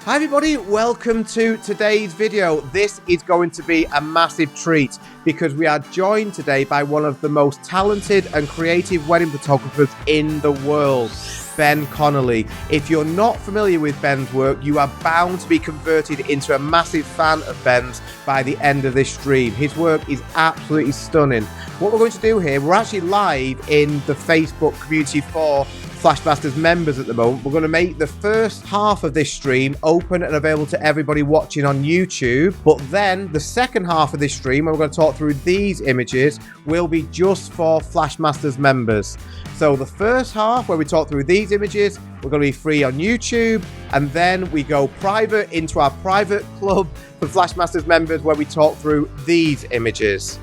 Hi everybody, welcome to today's video. This is going to be a massive treat because we are joined today by one of the most talented and creative wedding photographers in the world, Ben Connolly. If you're not familiar with Ben's work, you are bound to be converted into a massive fan of Ben's by the end of this stream. His work is absolutely stunning. What we're going to do here, we're actually live in the Facebook community for Flashmasters members at the moment. We're going to make the first half of this stream open and available to everybody watching on YouTube, but then the second half of this stream, where we're going to talk through these images, will be just for Flashmasters members. So the first half, where we talk through these images, we're going to be free on YouTube, and then we go private into our private club for Flashmasters members, where we talk through these images.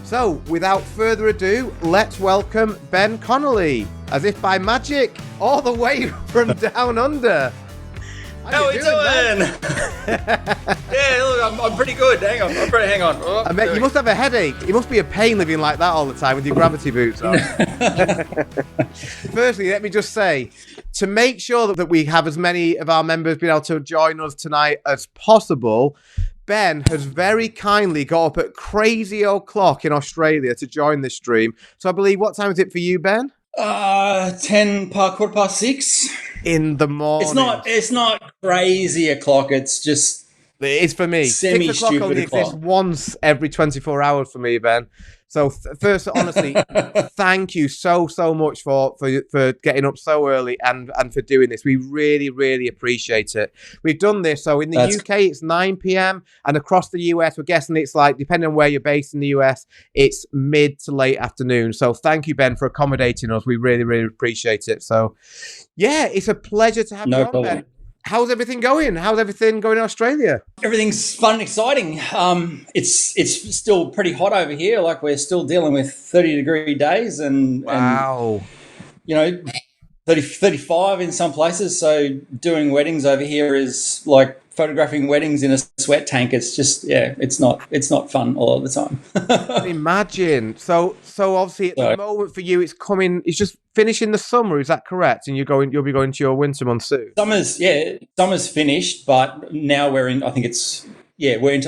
So, without further ado, let's welcome Ben Connolly, as if by magic, all the way from down under. How are we doing? Yeah, look, I'm pretty good. Hang on. Oh, I mean, you must have a headache. It must be a pain living like that all the time with your gravity boots on. Firstly, let me just say, to make sure that we have as many of our members being able to join us tonight as possible, Ben has very kindly got up at crazy o'clock in Australia to join this stream. So I believe, what time is it for you, Ben? 6:10 in the morning. It's not crazy o'clock. It's just it is for me. 6 o'clock only exists once every 24 hours for me, Ben. So first, honestly, thank you so much for getting up so early and for doing this. We really appreciate it. We've done this. So in the UK, it's 9 p.m. and across the US, we're guessing it's like, depending on where you're based in the US, it's mid to late afternoon. So thank you, Ben, for accommodating us. We really appreciate it. So yeah, it's a pleasure to have you on, Ben. How's everything going? How's everything going in Australia? Everything's fun and exciting. It's still pretty hot over here. Like, we're still dealing with 30-degree days and 35 in some places. So doing weddings over here is like photographing weddings in a sweat tank. It's just, it's not fun all of the time. Imagine. So obviously at the moment for you, it's just finishing the summer. Is that correct? And you'll be going to your winter month soon. Summer's finished, but now we're into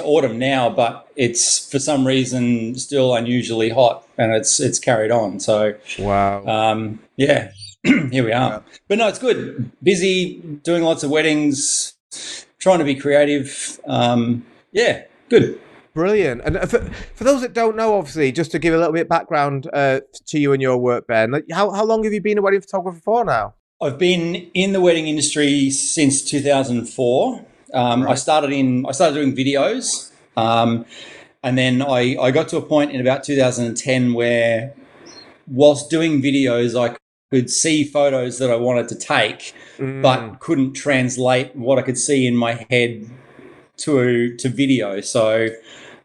autumn now, but it's for some reason still unusually hot, and it's carried on. So wow. Here we are. Wow. But no, it's good. Busy, doing lots of weddings, trying to be creative. Good. Brilliant. And for those that don't know, obviously, just to give a little bit of background to you and your work, Ben, how long have you been a wedding photographer for now? I've been in the wedding industry since 2004. Right. I started doing videos, and then I got to a point in about 2010 where, whilst doing videos, I could see photos that I wanted to take, but couldn't translate what I could see in my head to video. So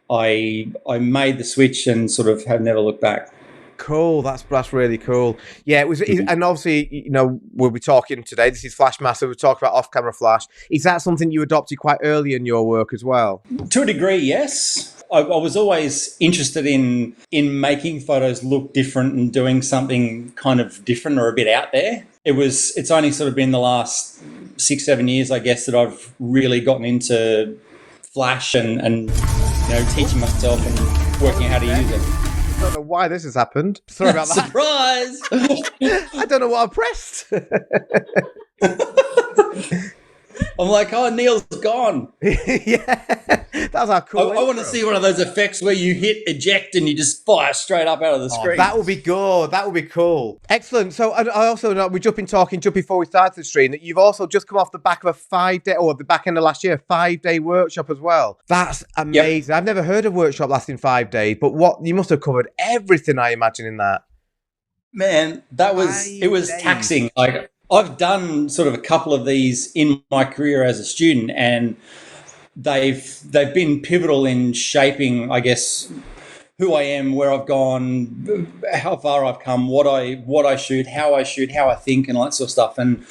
I made the switch and sort of have never looked back. Cool. That's really cool. Yeah, it was, and obviously, we'll be talking today. This is Flashmaster. We'll talk about off-camera flash. Is that something you adopted quite early in your work as well? To a degree, yes. I was always interested in making photos look different and doing something kind of different or a bit out there. It's only sort of been the last 6-7 years, I guess, that I've really gotten into flash and teaching myself and working out how to use it. I don't know why this has happened. Sorry about that. Surprise! I don't know what I pressed. I'm like, Neil's gone. Yeah, that's our cool. I want to see one of those effects where you hit eject and you just fire straight up out of the screen. That would be good. That would be cool. Excellent. So I also know just before we started the stream, that you've also just come off the back of a 5-day, or the back end of last year, 5-day workship as well. That's amazing. Yep. I've never heard of a workshop lasting 5 days, but you must have covered everything, I imagine, in that. Man, it was taxing. Like, I've done sort of a couple of these in my career as a student, and they've been pivotal in shaping, I guess, who I am, where I've gone, how far I've come, what I shoot, how I think, and all that sort of stuff. And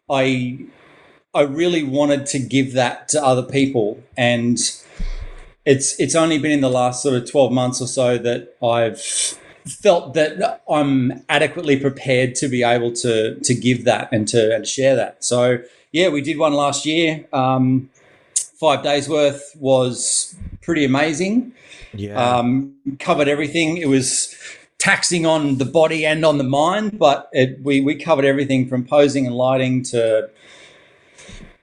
I really wanted to give that to other people, and it's only been in the last sort of 12 months or so that I've felt that I'm adequately prepared to be able to give that and to share that. So yeah, we did one last year. 5 days worth was pretty amazing. Yeah. Covered everything. It was taxing on the body and on the mind, but we covered everything from posing and lighting to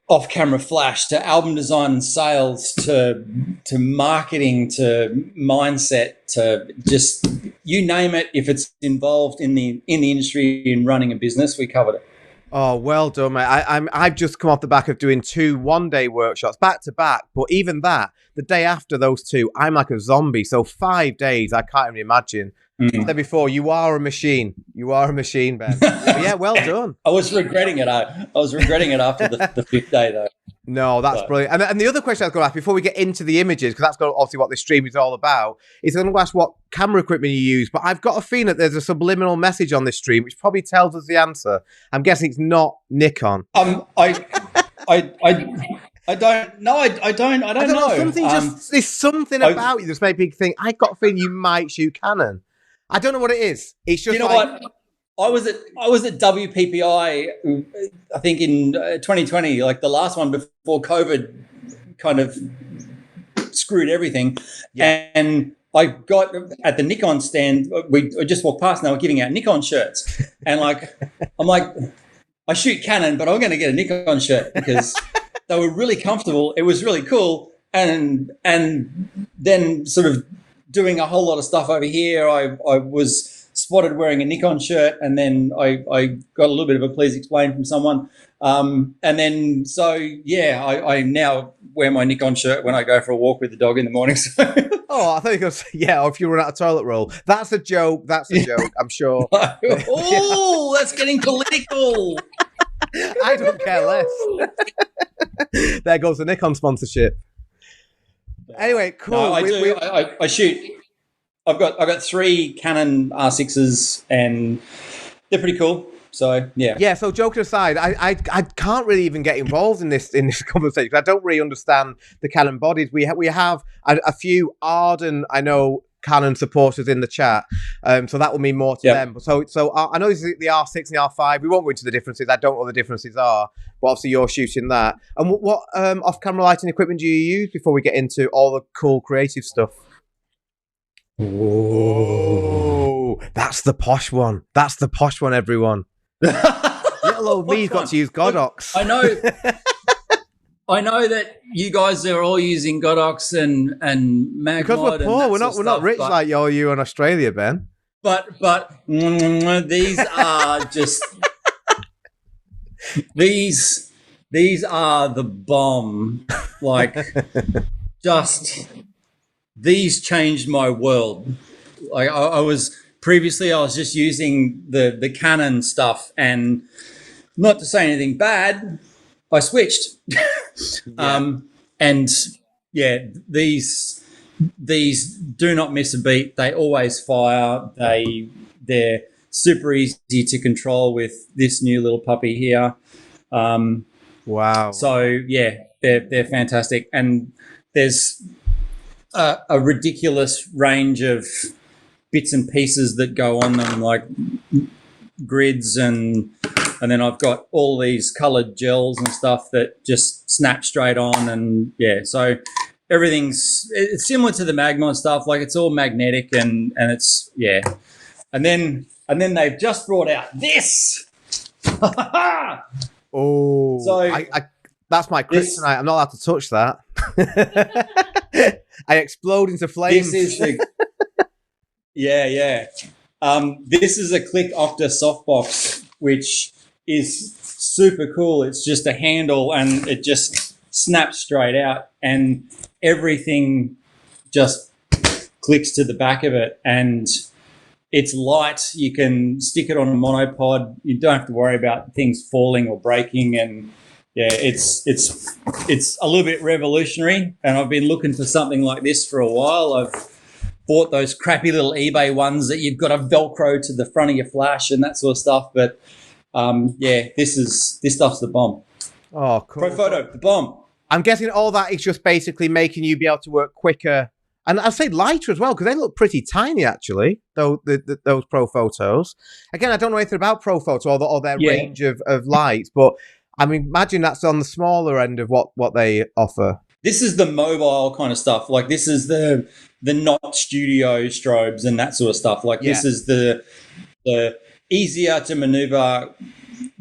off-camera flash to album design and sales to marketing to mindset to just you name it. If it's involved in the industry in running a business, we covered it. Oh, well done, mate. I've just come off the back of doing 2 one-day workshops back to back, but even that, the day after those 2, I'm like a zombie. So 5 days, I can't even imagine. I said before, you are a machine. You are a machine, Ben. Yeah, well done. I was regretting it. I was regretting it after the 5th day, though. No, that's brilliant. And the other question I was going to ask before we get into the images, because that's obviously what this stream is all about, is I'm going to ask what camera equipment you use. But I've got a feeling that there's a subliminal message on this stream which probably tells us the answer. I'm guessing it's not Nikon. I don't know. I don't know. Something there's something about you that's made me think. I got a feeling you might shoot Canon. I don't know what it is. It's just what. I was at WPPI, I think in 2020, like the last one before COVID kind of screwed everything. Yeah. And I got at the Nikon stand, I just walked past and they were giving out Nikon shirts. And I'm like, I shoot Canon, but I'm going to get a Nikon shirt because they were really comfortable. It was really cool. And then sort of doing a whole lot of stuff over here, I was spotted wearing a Nikon shirt, and then I got a little bit of a please explain from someone. And then, so, yeah, I now wear my Nikon shirt when I go for a walk with the dog in the morning. So. Oh, I thought you were going to say, yeah, or if you run out of toilet roll. That's a joke. That's a joke, I'm sure. Oh, that's getting political. I don't care less. There goes the Nikon sponsorship. Anyway, cool. No, I shoot. I've got 3 Canon R6s and they're pretty cool. So yeah. Yeah. So joking aside, I can't really even get involved in this conversation because I don't really understand the Canon bodies. We have a few ardent, I know, Canon supporters in the chat. So that will mean more to them. So I know this is the R6 and the R5. We won't go into the differences. I don't know what the differences are, but obviously you're shooting that. And what off-camera lighting equipment do you use before we get into all the cool creative stuff? Oh, that's the posh one. That's the posh one, everyone. Little old me's got to use Godox. I know that you guys are all using Godox and Magmod. Because we're poor, we're not rich like you in Australia, Ben. But these are just these are the bomb. Like just these changed my world. Like I was just using the Canon stuff, and not to say anything bad, I switched. And yeah, these do not miss a beat. They always fire. They're super easy to control with this new little puppy here. Wow. So yeah, they're fantastic, and there's a ridiculous range of bits and pieces that go on them, like grids, and then I've got all these colored gels and stuff that just snap straight on, and yeah, so it's similar to the Magmod stuff. Like it's all magnetic, and it's and then they've just brought out this. Oh, so that's my kryptonite. I'm not allowed to touch that. I explode into flames. This is this is a Click Octa softbox, which is super cool. It's just a handle and it just snaps straight out, and everything just clicks to the back of it, and it's light. You can stick it on a monopod. You don't have to worry about things falling or breaking, and yeah, it's a little bit revolutionary, and I've been looking for something like this for a while. I've bought those crappy little eBay ones that you've got a Velcro to the front of your flash and that sort of stuff, but this stuff's the bomb. Oh, cool. Profoto, the bomb. I'm guessing all that is just basically making you be able to work quicker, and I'd say lighter as well, because they look pretty tiny actually, though those Pro Photos. Again, I don't know anything about Pro Photo or their range of lights, but I mean, imagine that's on the smaller end of what they offer. This is the mobile kind of stuff. Like this is the not studio strobes and that sort of stuff. Like this is the easier to maneuver,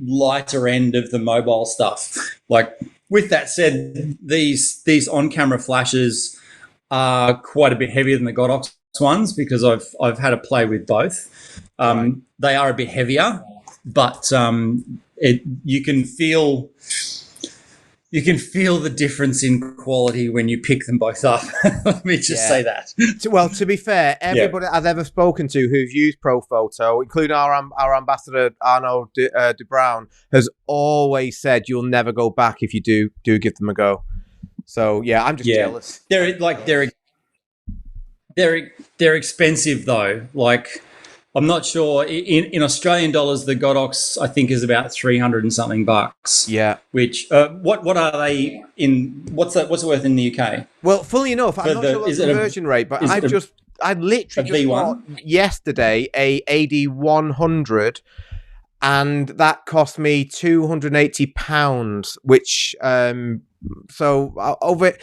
lighter end of the mobile stuff. Like with that said, these on-camera flashes are quite a bit heavier than the Godox ones because I've had a play with both. They are a bit heavier, but you can feel the difference in quality when you pick them both up. Let me just say that. Well, to be fair, everybody I've ever spoken to who's used Profoto, including our ambassador Arno de Bruijn, has always said you'll never go back if you do give them a go. So yeah, I'm just jealous. They're expensive though. Like I'm not sure in Australian dollars, the Godox I think is about $300 and something bucks. Yeah. Which what are they in? What's it worth in the UK? Well, fully enough, I'm not sure what the conversion rate, but I literally just bought yesterday a AD100, and that cost me £280, which so over.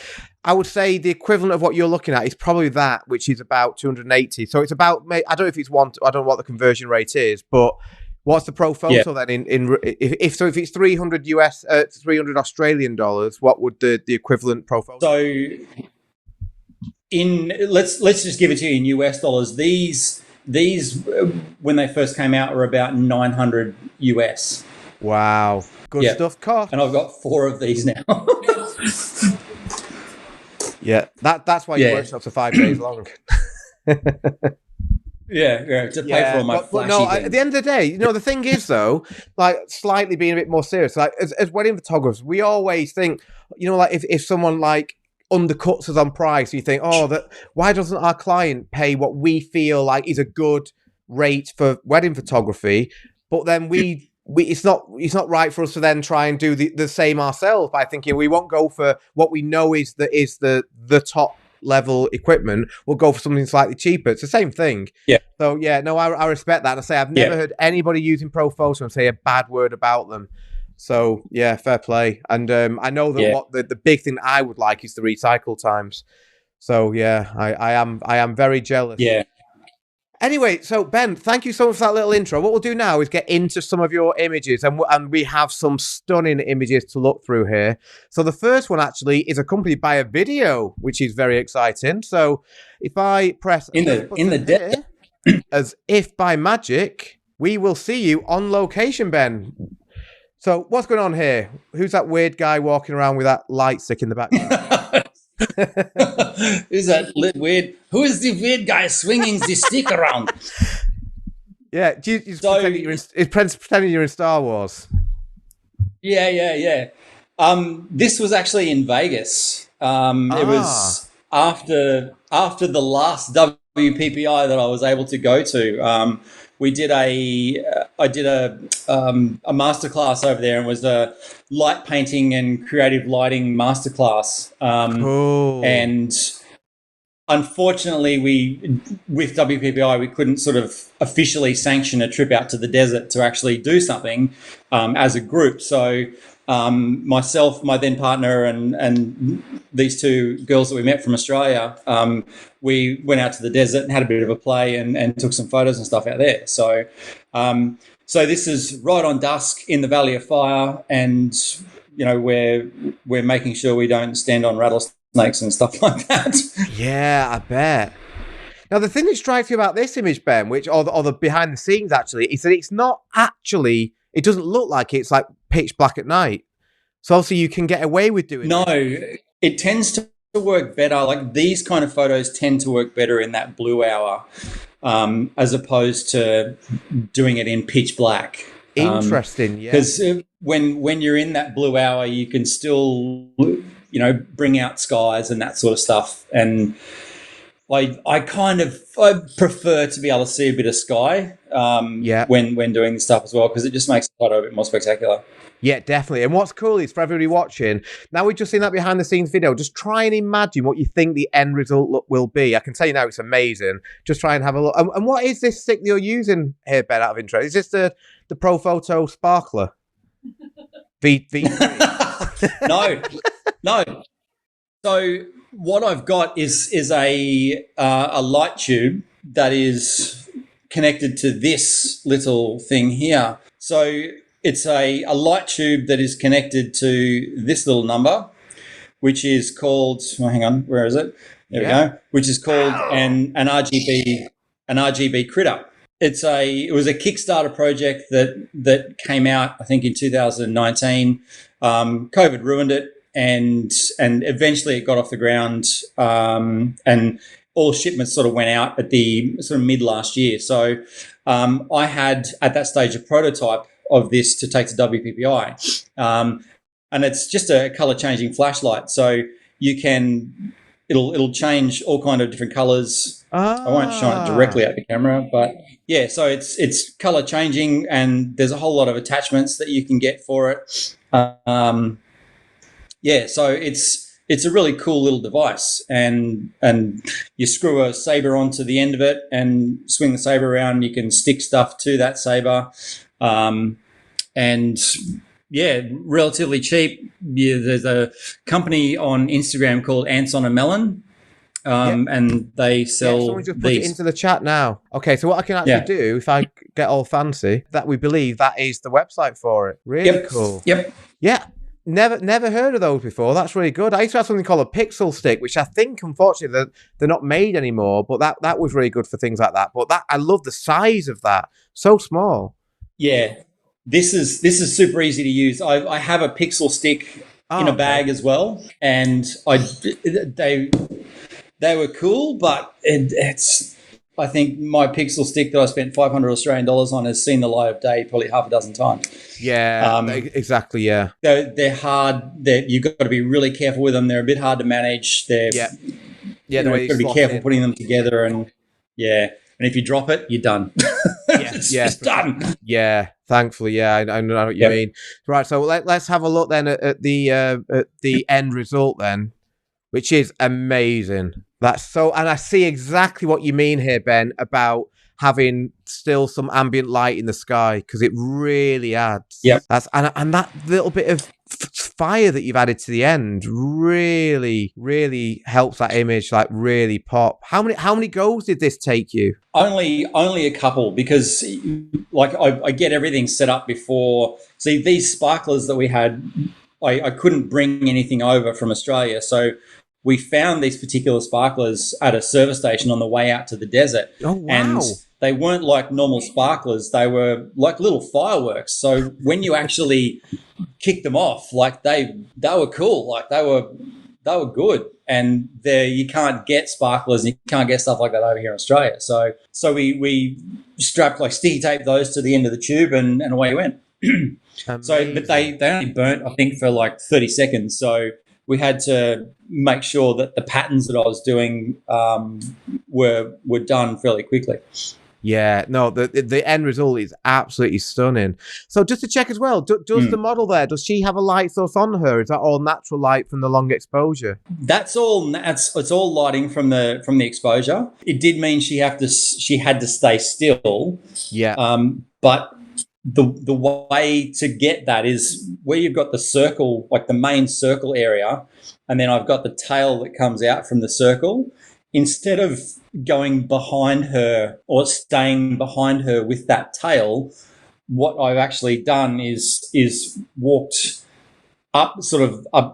I would say the equivalent of what you're looking at is probably that, which is about 280. So it's about, I don't know if it's one, I don't know what the conversion rate is, but what's the Profoto then if it's 300 300 Australian dollars, what would the equivalent Profoto? So let's just give it to you in US dollars. These when they first came out were about 900 US. Wow. Good stuff, cost. And I've got 4 of these now. Yeah, that's why your workshop's are 5 days long. To pay for all my flashy things. At the end of the day, the thing is though, like slightly being a bit more serious, like as wedding photographers, we always think, like if someone like undercuts us on price, you think, why doesn't our client pay what we feel like is a good rate for wedding photography? But then it's not right for us to then try and do the same ourselves by thinking we won't go for what we know is the top level equipment. We'll go for something slightly cheaper. It's the same thing. Yeah. So I respect that. I say I've never heard anybody using Profoto and say a bad word about them. So yeah, fair play. And I know that what the big thing I would like is the recycle times. So yeah, I am very jealous. Yeah. Anyway, so Ben, thank you so much for that little intro. What we'll do now is get into some of your images, and we have some stunning images to look through here. So the first one actually is accompanied by a video, which is very exciting. So if I press in the desert, as if by magic, we will see you on location, Ben. So what's going on here? Who's that weird guy walking around with that light stick in the background? Who's that weird? Who is the weird guy swinging the stick around? Yeah, pretending you're in Star Wars. Yeah. This was actually in Vegas. It was after the last WPPI that I was able to go to. I did a masterclass over there, and was a light painting and creative lighting masterclass. Cool. And unfortunately, with WPPI, we couldn't sort of officially sanction a trip out to the desert to actually do something as a group. So myself, my then partner, and these 2 girls that we met from Australia, we went out to the desert and had a bit of a play and took some photos and stuff out there. So so this is right on dusk in the Valley of Fire, and we're making sure we don't stand on rattlesnakes and stuff like that. Yeah, I bet. Now, the thing that strikes me about this image, Ben, or the behind the scenes actually, is that it's not actually, it doesn't look like it's like pitch black at night. So obviously you can get away with doing it tends to work better. Like these kind of photos tend to work better in that blue hour, as opposed to doing it in pitch black. Interesting, yeah. Because when you're in that blue hour, you can still, bring out skies and that sort of stuff. And I prefer to be able to see a bit of sky when doing this stuff as well, because it just makes the photo a bit more spectacular. Yeah, definitely. And what's cool is for everybody watching, now we've just seen that behind the scenes video, just try and imagine what you think the end result will be. I can tell you now it's amazing. Just try and have a look. And what is this stick that you're using here, Ben, out of interest? Is this the Profoto Sparkler? V3? No. So what I've got is a light tube that is connected to this little thing here. So it's a light tube that is connected to this little number, which is called. Oh, hang on, where is it? There we go. Which is called an RGB critter. It was a Kickstarter project that came out, I think, in 2019. COVID ruined it, and eventually it got off the ground, and all shipments sort of went out at the sort of mid last year. So I had at that stage a prototype of this to take to WPPI, and it's just a color changing flashlight. So you can it'll change all kind of different colors. I won't shine it directly at the camera, but yeah, so it's color changing, and there's a whole lot of attachments that you can get for it. So it's a really cool little device, and you screw a saber onto the end of it and swing the saber around. You can stick stuff to that saber, and yeah, relatively cheap. Yeah, there's a company on Instagram called Ants on a Melon, and they sell someone just put these. it into the chat now. Okay, so what I can actually do, if I get all fancy, that we believe that is the website for it. Really cool. Yep. Yeah. Never heard of those before. That's really good. I used to have something called a pixel stick, which I think, unfortunately, they're not made anymore. But that was really good for things like that. But I love the size of that. So small. Yeah, this is super easy to use. I have a pixel stick in a bag as well, and they were cool, but it's. I think my pixel stick that I spent 500 Australian dollars on has seen the light of day probably half a dozen times. Yeah, exactly. Yeah, they're hard. You've got to be really careful with them. They're a bit hard to manage. You've got to be careful putting them together, and if you drop it, you're done. It's done. Yeah, thankfully, I know what you mean. Right, so let's have a look then at the end result then, which is amazing. That's so, and I see exactly what you mean here, Ben, about having still some ambient light in the sky, because it really adds. Yeah. And that little bit of fire that you've added to the end really, really helps that image like really pop. How many goes did this take you? Only a couple, because like I get everything set up before. See, these sparklers that we had, I couldn't bring anything over from Australia, so we found these particular sparklers at a service station on the way out to the desert. Oh, wow. And they weren't like normal sparklers. They were like little fireworks. So when you actually kicked them off, like they were cool. Like they were good. And you can't get sparklers and you can't get stuff like that over here in Australia. So we strapped like sticky tape those to the end of the tube and away went. But they only burnt, I think, for like 30 seconds. So we had to make sure that the patterns that I was doing were done fairly quickly. Yeah, no, the end result is absolutely stunning. So just to check as well, does the model there, does she have a light source on her? Is that all natural light from the long exposure? It's all lighting from the exposure. It did mean she had to stay still. Yeah. But the way to get that is where you've got the circle, like the main circle area, and then I've got the tail that comes out from the circle. Instead of going behind her or staying behind her with that tail, what I've actually done is walked up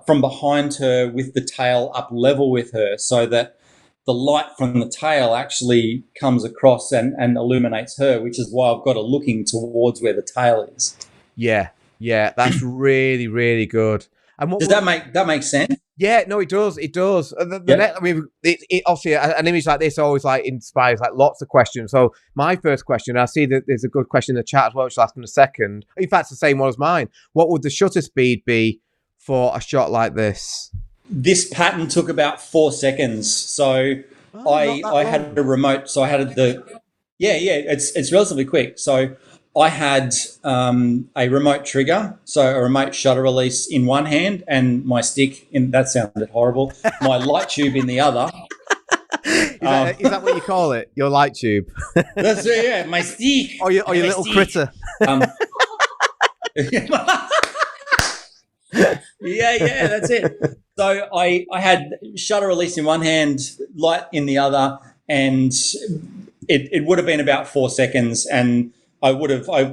from behind her with the tail up level with her, so that the light from the tail actually comes across and illuminates her, which is why I've got her looking towards where the tail is. Yeah, that's really, really good. And does that make sense? Yeah, no, it does. It does. Obviously, an image like this always like inspires like lots of questions. So my first question, I see that there's a good question in the chat as well, which I'll ask in a second. In fact, it's the same one as mine. What would the shutter speed be for a shot like this? This pattern took about 4 seconds. So I had a remote. So I had it's relatively quick. So I had a remote trigger, so a remote shutter release in one hand, and my stick in. That sounded horrible. My light tube in the other. Is that what you call it? Your light tube? That's my stick. Or your little critter. Yeah, that's it. So I had shutter release in one hand, light in the other, and it would have been about 4 seconds. And I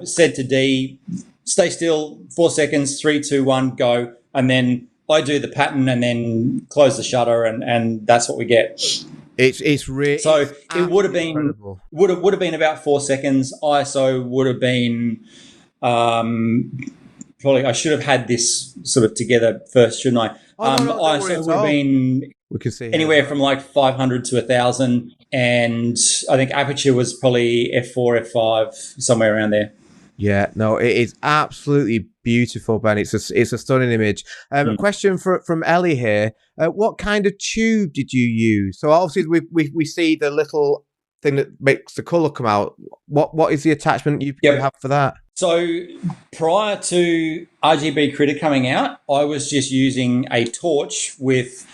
said to D, stay still, 4 seconds, 3, 2, 1, go. And then I do the pattern and then close the shutter, and that's what we get. It's really so it would have been incredible. would have been about 4 seconds. ISO would have been probably I should have had this sort of together first, shouldn't I? ISO would have been we can see anywhere from like 500 to 1,000, and I think aperture was probably f4, f5, somewhere around there. Yeah, no, it is absolutely beautiful, Ben. It's a stunning image. A question from Ellie here. What kind of tube did you use? So obviously we see the little thing that makes the colour come out. What is the attachment you have for that? So prior to RGB Critter coming out, I was just using a torch with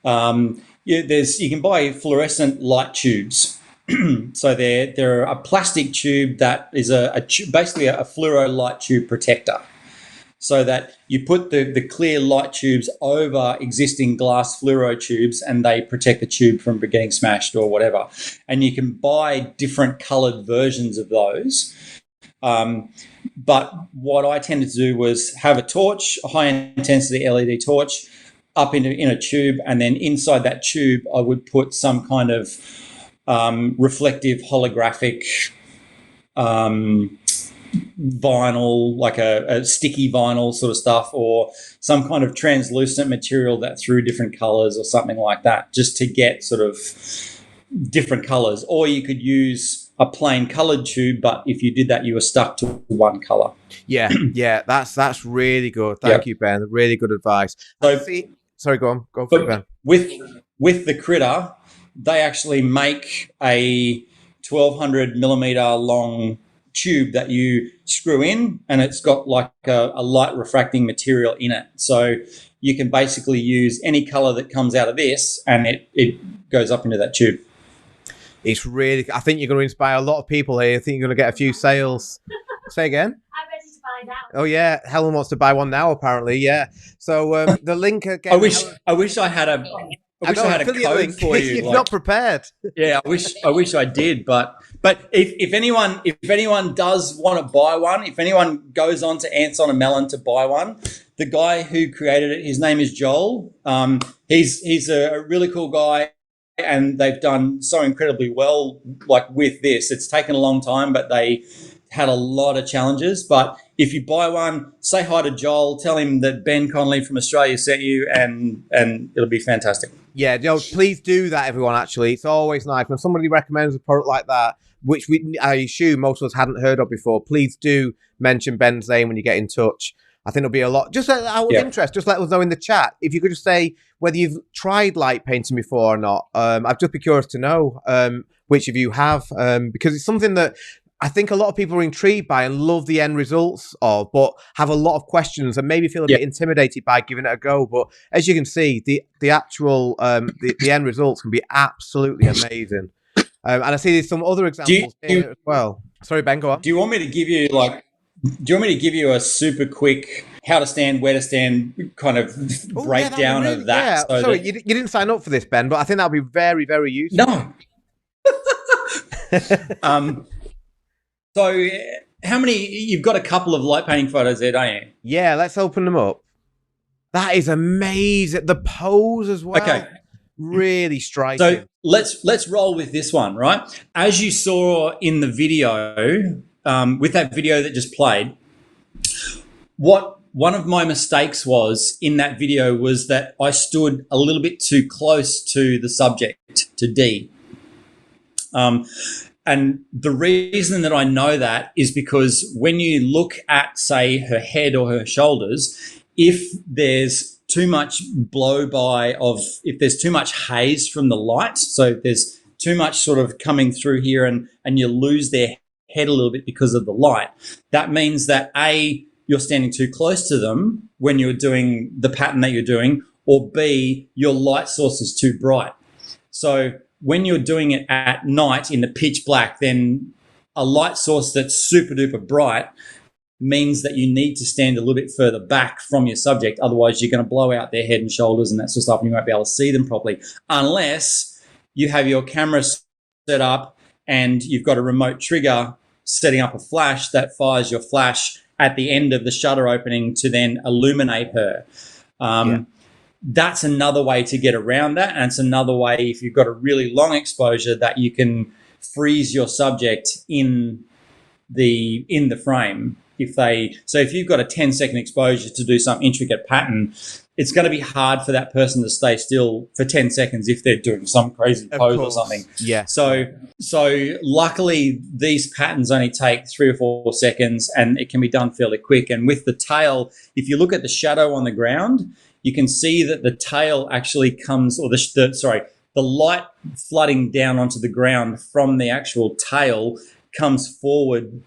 you can buy fluorescent light tubes. So they're a plastic tube that is basically a fluoro light tube protector, so that you put the clear light tubes over existing glass fluoro tubes and they protect the tube from getting smashed or whatever. And you can buy different coloured versions of those. But what I tended to do was have a torch, a high intensity LED torch, up in a tube, and then inside that tube I would put some kind of reflective holographic vinyl, like a sticky vinyl sort of stuff, or some kind of translucent material that threw different colors or something like that, just to get sort of different colors. Or you could use a plain colored tube, but if you did that, you were stuck to one color. Yeah, that's really good. Thank you, Ben. Really good advice. Sorry, go on. Go for it, Ben. With the Critter, they actually make a 1,200 millimeter long tube that you screw in, and it's got like a light refracting material in it. So you can basically use any color that comes out of this, and it goes up into that tube. It's really, I think you're going to inspire a lot of people here. I think you're going to get a few sales. Say again? I'm ready to buy now. Oh, yeah. Helen wants to buy one now, apparently. Yeah. So the link again. I wish I had a code for you. You're not prepared. Yeah, I wish I did, but if anyone does want to buy one, if anyone goes on to Ants on a Melon to buy one, the guy who created it, his name is Joel. He's a really cool guy, and they've done so incredibly well. Like with this, it's taken a long time, but they had a lot of challenges. But if you buy one, say hi to Joel, tell him that Ben Connolly from Australia sent you, and it'll be fantastic. Yeah, please do that, everyone. Actually, it's always nice when somebody recommends a product like that, which I assume most of us hadn't heard of before. Please do mention Ben's name when you get in touch. I think it'll be a lot. Just out of interest, just let us know in the chat if you could just say whether you've tried light painting before or not. I'd just be curious to know which of you have, because it's something that I think a lot of people are intrigued by and love the end results of, but have a lot of questions and maybe feel a bit intimidated by giving it a go. But as you can see, the actual the end results can be absolutely amazing. And I see there's some other examples here as well. Sorry, Ben, go on. Do you want me to give you a super quick how to stand, where to stand kind of breakdown of that? Yeah, sorry, you didn't sign up for this, Ben, but I think that'll be very, very useful. No. So how many, you've got a couple of light painting photos there, don't you? Yeah, let's open them up. That is amazing. The pose as well. Okay. Really striking. So let's roll with this one, right? As you saw in the video, with that video that just played, one of my mistakes was in that video was that I stood a little bit too close to the subject, to D. And the reason that I know that is because when you look at, say, her head or her shoulders, if there's too much if there's too much haze from the light, so if there's too much sort of coming through here and you lose their head a little bit because of the light, that means that A, you're standing too close to them when you're doing the pattern that you're doing, or B, your light source is too bright. So when you're doing it at night in the pitch black, then a light source that's super duper bright means that you need to stand a little bit further back from your subject. Otherwise, you're going to blow out their head and shoulders and that sort of stuff, and you won't be able to see them properly unless you have your camera set up and you've got a remote trigger setting up a flash that fires your flash at the end of the shutter opening to then illuminate her. That's another way to get around that, and it's another way, if you've got a really long exposure, that you can freeze your subject in the frame. If you've got a 10-second exposure to do some intricate pattern, it's going to be hard for that person to stay still for 10 seconds if they're doing some crazy pose or something. Yeah. So luckily these patterns only take 3 or 4 seconds, and it can be done fairly quick. And with the tail, if you look at the shadow on the ground, you can see that the tail actually comes, the light flooding down onto the ground from the actual tail comes forward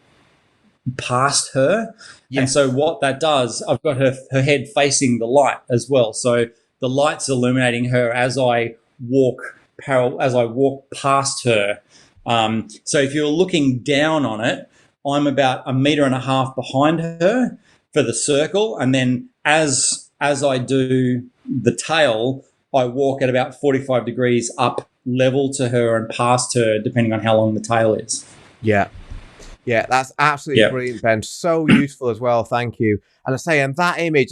past her. Yes. And so what that does, I've got her head facing the light as well. So the light's illuminating her as I walk past her. So if you're looking down on it, I'm about 1.5 meters behind her for the circle. And then as I do the tail, I walk at about 45 degrees up level to her and past her, depending on how long the tail is. Yeah. Yeah, that's absolutely brilliant, Ben. So useful as well. Thank you. And I say, and that image,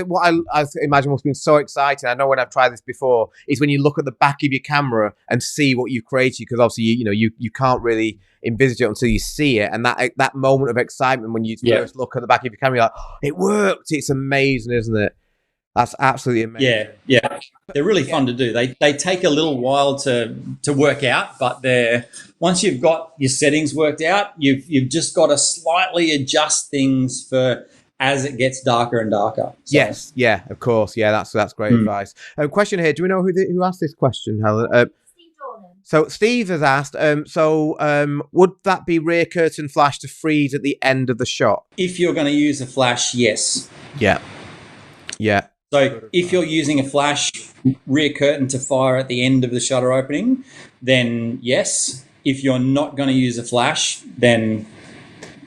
what I imagine must have been so exciting. I know when I've tried this before, is when you look at the back of your camera and see what you've created, because obviously, you can't really envisage it until you see it. And that moment of excitement when you first look at the back of your camera, you're like, oh, it worked. It's amazing, isn't it? That's absolutely amazing. Yeah. They're really fun to do. They take a little while to work out, but once you've got your settings worked out, you've just got to slightly adjust things for as it gets darker and darker. So. Yes, yeah, of course. Yeah, that's great advice. Question here. Do we know who asked this question, Helen? So Steve has asked, would that be rear curtain flash to freeze at the end of the shot? If you're going to use a flash, yes. Yeah. So if you're using a flash rear curtain to fire at the end of the shutter opening, then yes. If you're not going to use a flash, then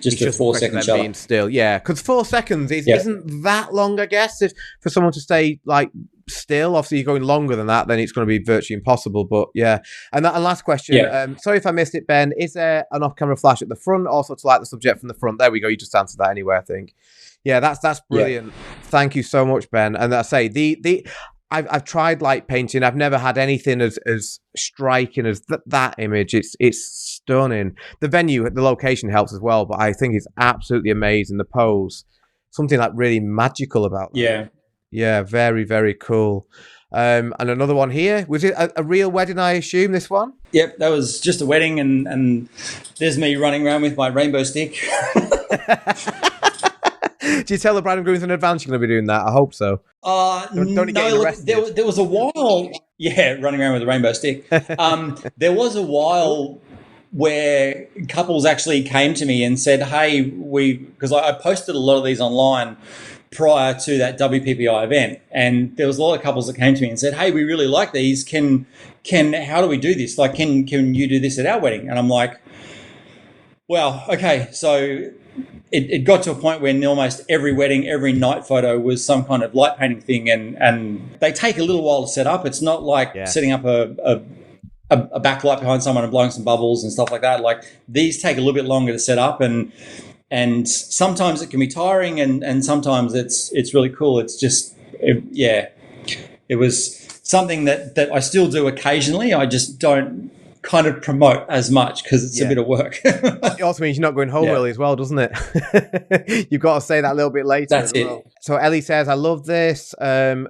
just a 4-second shutter. Being still, yeah, because 4 seconds isn't that long, I guess. If for someone to stay like still, obviously you're going longer than that, then it's going to be virtually impossible. But yeah, and last question. Sorry if I missed it, Ben. Is there an off-camera flash at the front, also to light the subject from the front? There we go. You just answered that anyway, I think. Yeah, that's brilliant. Yeah. Thank you so much, Ben. And I say I've tried light painting. I've never had anything as striking as that image. It's stunning. The venue, the location helps as well, but I think it's absolutely amazing. The pose, something like really magical about that. Yeah, very, very cool. And another one here. Was it a real wedding, I assume, this one? Yep, that was just a wedding, and there's me running around with my rainbow stick. Do you tell the bride and groom in advance you're going to be doing that? I hope so. There was a while, running around with a rainbow stick. There was a while where couples actually came to me and said, hey, because I posted a lot of these online prior to that WPPI event, and there was a lot of couples that came to me and said, hey, we really like these. How do we do this? Like, can you do this at our wedding? And I'm like, well, okay, so it got to a point where almost every wedding, every night photo was some kind of light painting thing, and they take a little while to set up. It's not like setting up a backlight behind someone and blowing some bubbles and stuff like that. Like, these take a little bit longer to set up, and sometimes it can be tiring, and sometimes it's really cool. It's just it was something that I still do occasionally. I just don't kind of promote as much because it's a bit of work. It also means you're not going home early as well, doesn't it? You've got to say that a little bit later. That's it. Well. So Ellie says, I love this. Again,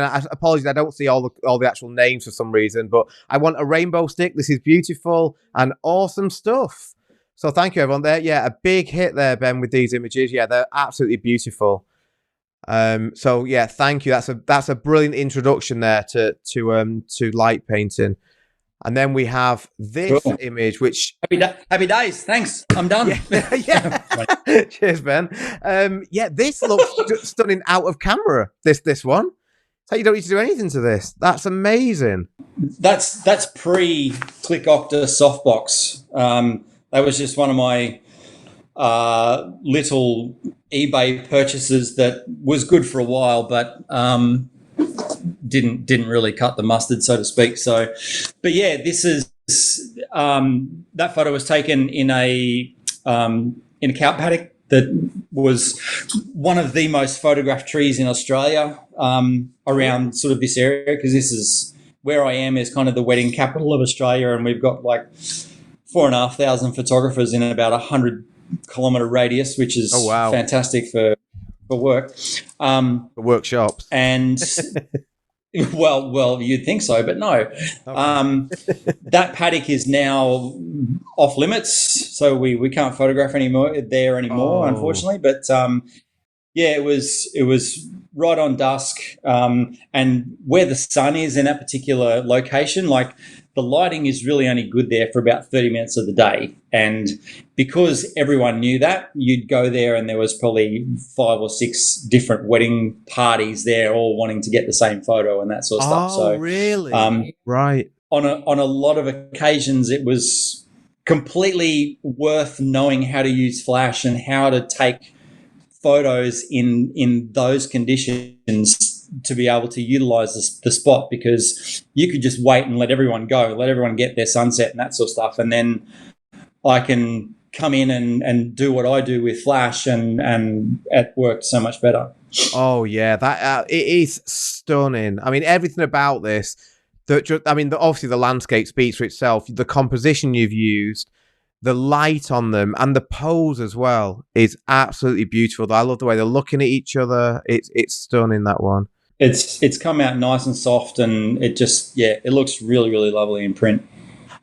I apologize, I don't see all the actual names for some reason, but I want a rainbow stick. This is beautiful and awesome stuff. So thank you, everyone there. Yeah, a big hit there, Ben, with these images. Yeah, they're absolutely beautiful. So yeah, thank you. That's a brilliant introduction there to light painting. And then we have this image, which... Happy days. Thanks. I'm done. Yeah. Cheers, Ben. This looks stunning out of camera, this one. So you don't need to do anything to this. That's amazing. That's pre-Click Octa softbox. That was just one of my little eBay purchases that was good for a while, but didn't really cut the mustard, so to speak. So, but yeah, this is that photo was taken in a cow paddock that was one of the most photographed trees in Australia, around sort of this area, because this is where I am, is kind of the wedding capital of Australia, and we've got like 4,500 photographers in about 100-kilometre radius, which is fantastic for work. For workshops. And well, you'd think so, but no. Okay. That paddock is now off limits, so we can't photograph anymore, unfortunately. But yeah, it was right on dusk, and where the sun is in that particular location, like the lighting is really only good there for about 30 minutes of the day. And because everyone knew that, you'd go there and there was probably 5 or 6 different wedding parties there, all wanting to get the same photo and that sort of stuff. So really? Right. On a lot of occasions, it was completely worth knowing how to use flash and how to take photos in those conditions to be able to utilize the spot, because you could just wait and let everyone go, let everyone get their sunset and that sort of stuff, and then I can come in and do what I do with flash, and it worked so much better. Oh yeah, that it is stunning. I mean, everything about this. Obviously the landscape speaks for itself. The composition you've used, the light on them, and the pose as well is absolutely beautiful. I love the way they're looking at each other. It's stunning, that one. It's come out nice and soft, and it just it looks really, really lovely in print.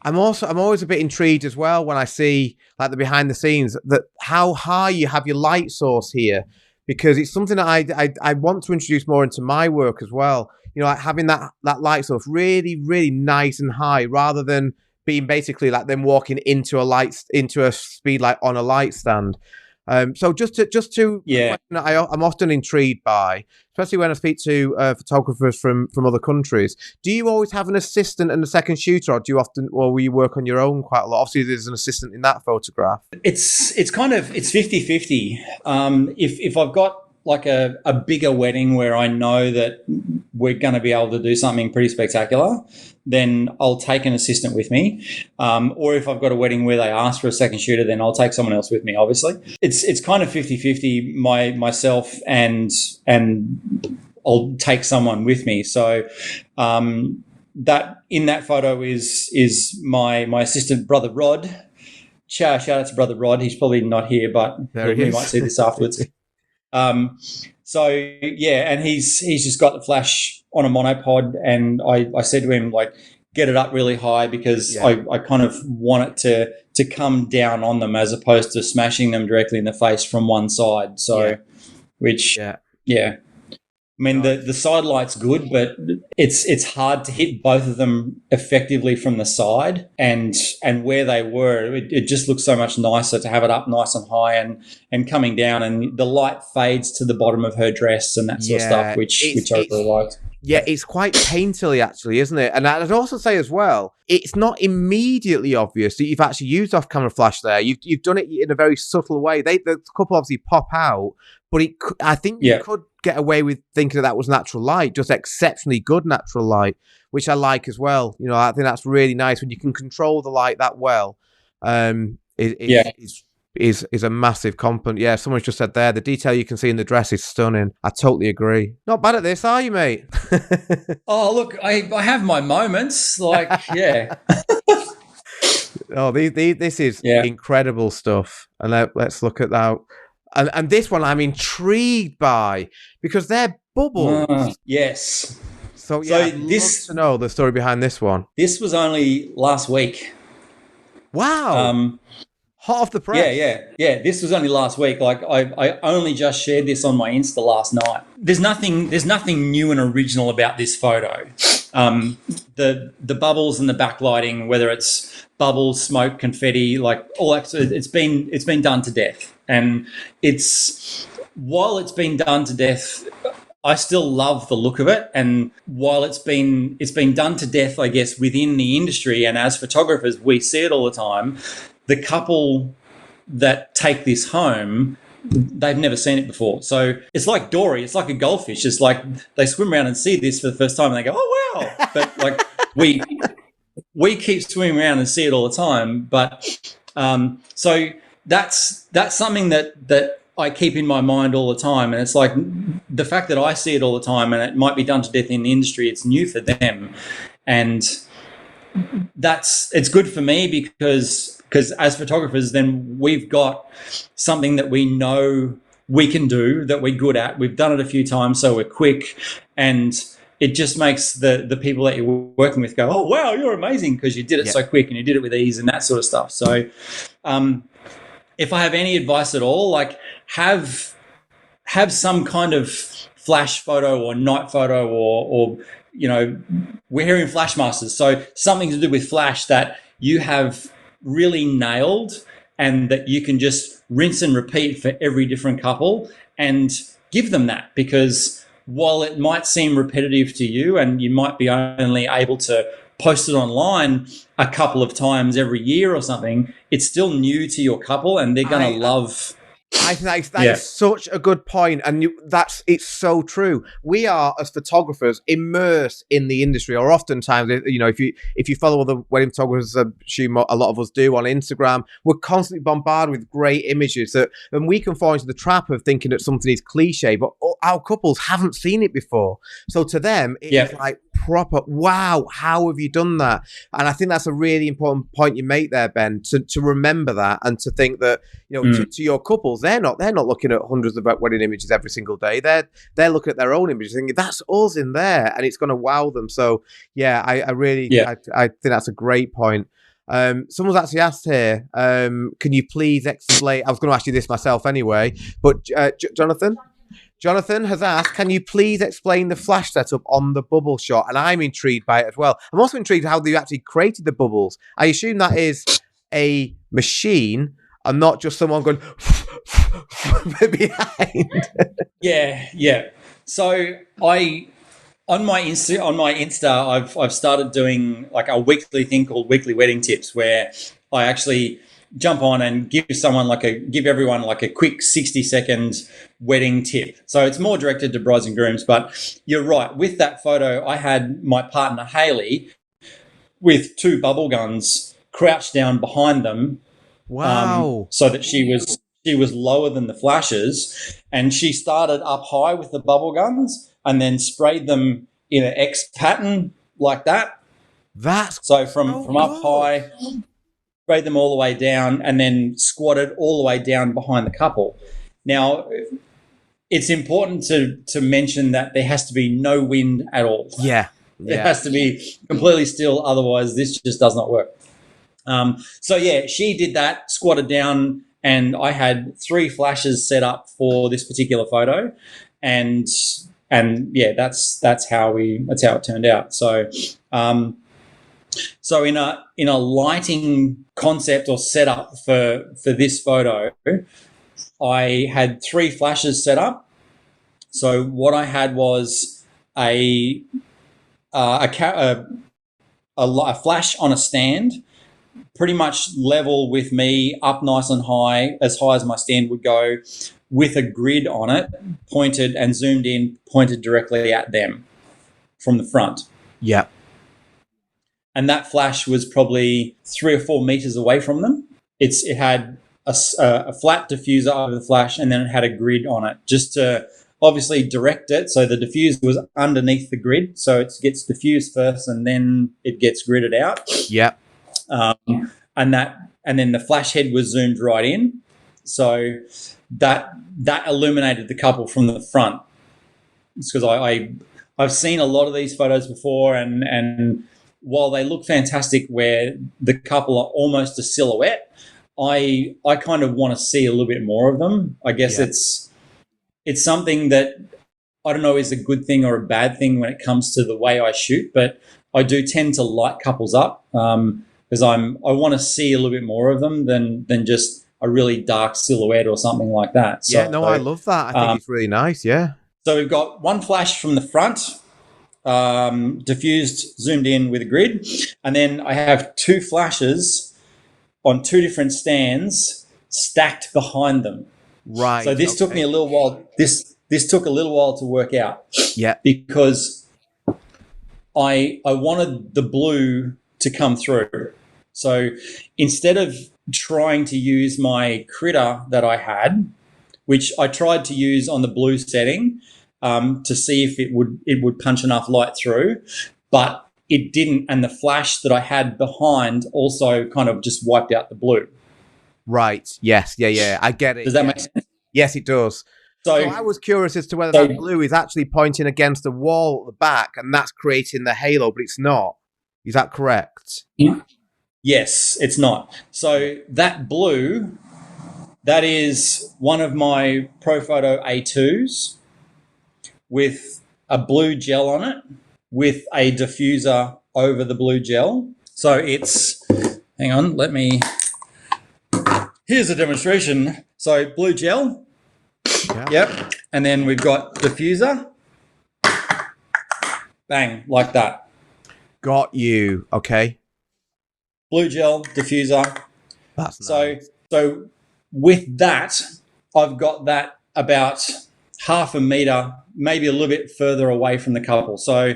I'm always a bit intrigued as well when I see like the behind the scenes, that how high you have your light source here, because it's something that I want to introduce more into my work as well. You know, like having that light source really, really nice and high, rather than being basically like them walking into a speed light on a light stand. So just to I'm often intrigued by, especially when I speak to photographers from other countries. Do you always have an assistant and a second shooter, or will you work on your own quite a lot? Obviously, there's an assistant in that photograph. It's 50-50. If I've got like a bigger wedding where I know that we're going to be able to do something pretty spectacular, then I'll take an assistant with me. Or if I've got a wedding where they ask for a second shooter, then I'll take someone else with me, obviously. It's kind of 50-50, myself and I'll take someone with me. So that in that photo is my assistant, Brother Rod. Shout out to Brother Rod. He's probably not here, but he might see this afterwards. So yeah, and he's just got the flash on a monopod, and I said to him, like, get it up really high, because I kind of want it to come down on them as opposed to smashing them directly in the face from one side. So I mean, the side light's good, but it's hard to hit both of them effectively from the side, and where they were, it just looks so much nicer to have it up nice and high and coming down, and the light fades to the bottom of her dress and that sort of stuff, which I really liked. Yeah, it's quite painterly, actually, isn't it? And I'd also say as well, it's not immediately obvious that you've actually used off-camera flash there. You've done it in a very subtle way. The couple obviously pop out, but I think you could get away with thinking that was natural light, just exceptionally good natural light, which I like as well. You know, I think that's really nice when you can control the light that well. Is a massive compliment. Yeah, someone's just said there, the detail you can see in the dress is stunning. I totally agree. Not bad at this, are you, mate? Oh, look, I have my moments. Like, yeah. Oh, this is incredible stuff. And let's look at that. And this one I'm intrigued by, because they're bubbles. Yes. So I'd love to know the story behind this one. This was only last week. Wow. Hot off the press. Yeah. This was only last week. Like I only just shared this on my Insta last night. There's nothing new and original about this photo. The bubbles and the backlighting, whether it's bubbles, smoke, confetti, like all that, it's been done to death. And while it's been done to death, I still love the look of it. And while it's been done to death, I guess, within the industry, and as photographers, we see it all the time. The couple that take this home, they've never seen it before. So it's like Dory. It's like a goldfish. It's like they swim around and see this for the first time and they go, oh, wow. But like we keep swimming around and see it all the time. But so that's something that I keep in my mind all the time. And it's like the fact that I see it all the time and it might be done to death in the industry, it's new for them. And it's good for me because as photographers, then we've got something that we know we can do, that we're good at. We've done it a few times, so we're quick. And it just makes the people that you're working with go, oh, wow, you're amazing because you did it so quick and you did it with ease and that sort of stuff. So if I have any advice at all, like have some kind of flash photo or night photo or you know, we're here in Flash Masters. So something to do with flash that you have really nailed and that you can just rinse and repeat for every different couple and give them that, because while it might seem repetitive to you and you might be only able to post it online a couple of times every year or something, it's still new to your couple and they're going to love. I think that is such a good point, and it's so true. We are, as photographers, immersed in the industry, or oftentimes, you know, if you follow other wedding photographers, I assume a lot of us do on Instagram, we're constantly bombarded with great images and we can fall into the trap of thinking that something is cliche, but our couples haven't seen it before. So to them, it's like proper, wow, how have you done that? And I think that's a really important point you make there, Ben, to remember that and to think that, you know, to your couples, they're not looking at hundreds of wedding images every single day. They're looking at their own images thinking that's us in there and it's going to wow them. So yeah, I really I think that's a great point. Someone's actually asked here, can you please explain, I was going to ask you this myself anyway, but Jonathan has asked, can you please explain the flash setup on the bubble shot? And I'm intrigued by it as well. I'm also intrigued how they actually created the bubbles. I assume that is a machine and not just someone going behind. Yeah. So on my Insta, I've started doing like a weekly thing called Weekly Wedding Tips, where I actually jump on and give everyone like a quick 60-second wedding tip. So it's more directed to brides and grooms, but you're right. With that photo, I had my partner Hayley with two bubble guns crouched down behind them. Wow. So that she was lower than the flashes, and she started up high with the bubble guns and then sprayed them in an X pattern like that. That's so from up high, sprayed them all the way down and then squatted all the way down behind the couple. Now, it's important to mention that there has to be no wind at all. Yeah. It has to be completely still, otherwise this just does not work. So she did that, squatted down, and I had 3 flashes set up for this particular photo, and that's how it turned out. So so in a lighting concept or setup for this photo, I had 3 flashes set up. So what I had was a flash on a stand, pretty much level with me, up nice and high, as high as my stand would go, with a grid on it, pointed and zoomed in, pointed directly at them from the front. Yeah. And that flash was probably 3 or 4 meters away from them. It had a flat diffuser over the flash, and then it had a grid on it, just to obviously direct it. So the diffuser was underneath the grid, so it gets diffused first, and then it gets gridded out. Yeah. And then the flash head was zoomed right in, so that illuminated the couple from the front. It's because I've seen a lot of these photos before, and while they look fantastic where the couple are almost a silhouette, I kind of want to see a little bit more of them. I guess it's something that I don't know is a good thing or a bad thing when it comes to the way I shoot, but I do tend to light couples up because I want to see a little bit more of them than just a really dark silhouette or something like that. So, I love that. I think it's really nice. Yeah. So we've got 1 flash from the front, diffused, zoomed in with a grid, and then I have 2 flashes on 2 different stands stacked behind them. Right. So this took me a little while. This took a little while to work out. Yeah. Because I wanted the blue to come through. So instead of trying to use my critter that I had, which I tried to use on the blue setting to see if it would punch enough light through, but it didn't, and the flash that I had behind also kind of just wiped out the blue. Right. Yes. Yeah. I get it. Does that make sense? Yes, it does. So I was curious as to whether that blue is actually pointing against the wall at the back, and that's creating the halo, but it's not. Is that correct? Yes, it's not. So that blue, that is one of my Profoto A2s with a blue gel on it, with a diffuser over the blue gel. So it's, hang on, here's a demonstration. So blue gel. Yeah. Yep. And then we've got diffuser. Bang, like that. Got you. Okay. Blue gel, diffuser. That's nice. So with that, I've got that about half a meter, maybe a little bit further away from the couple. So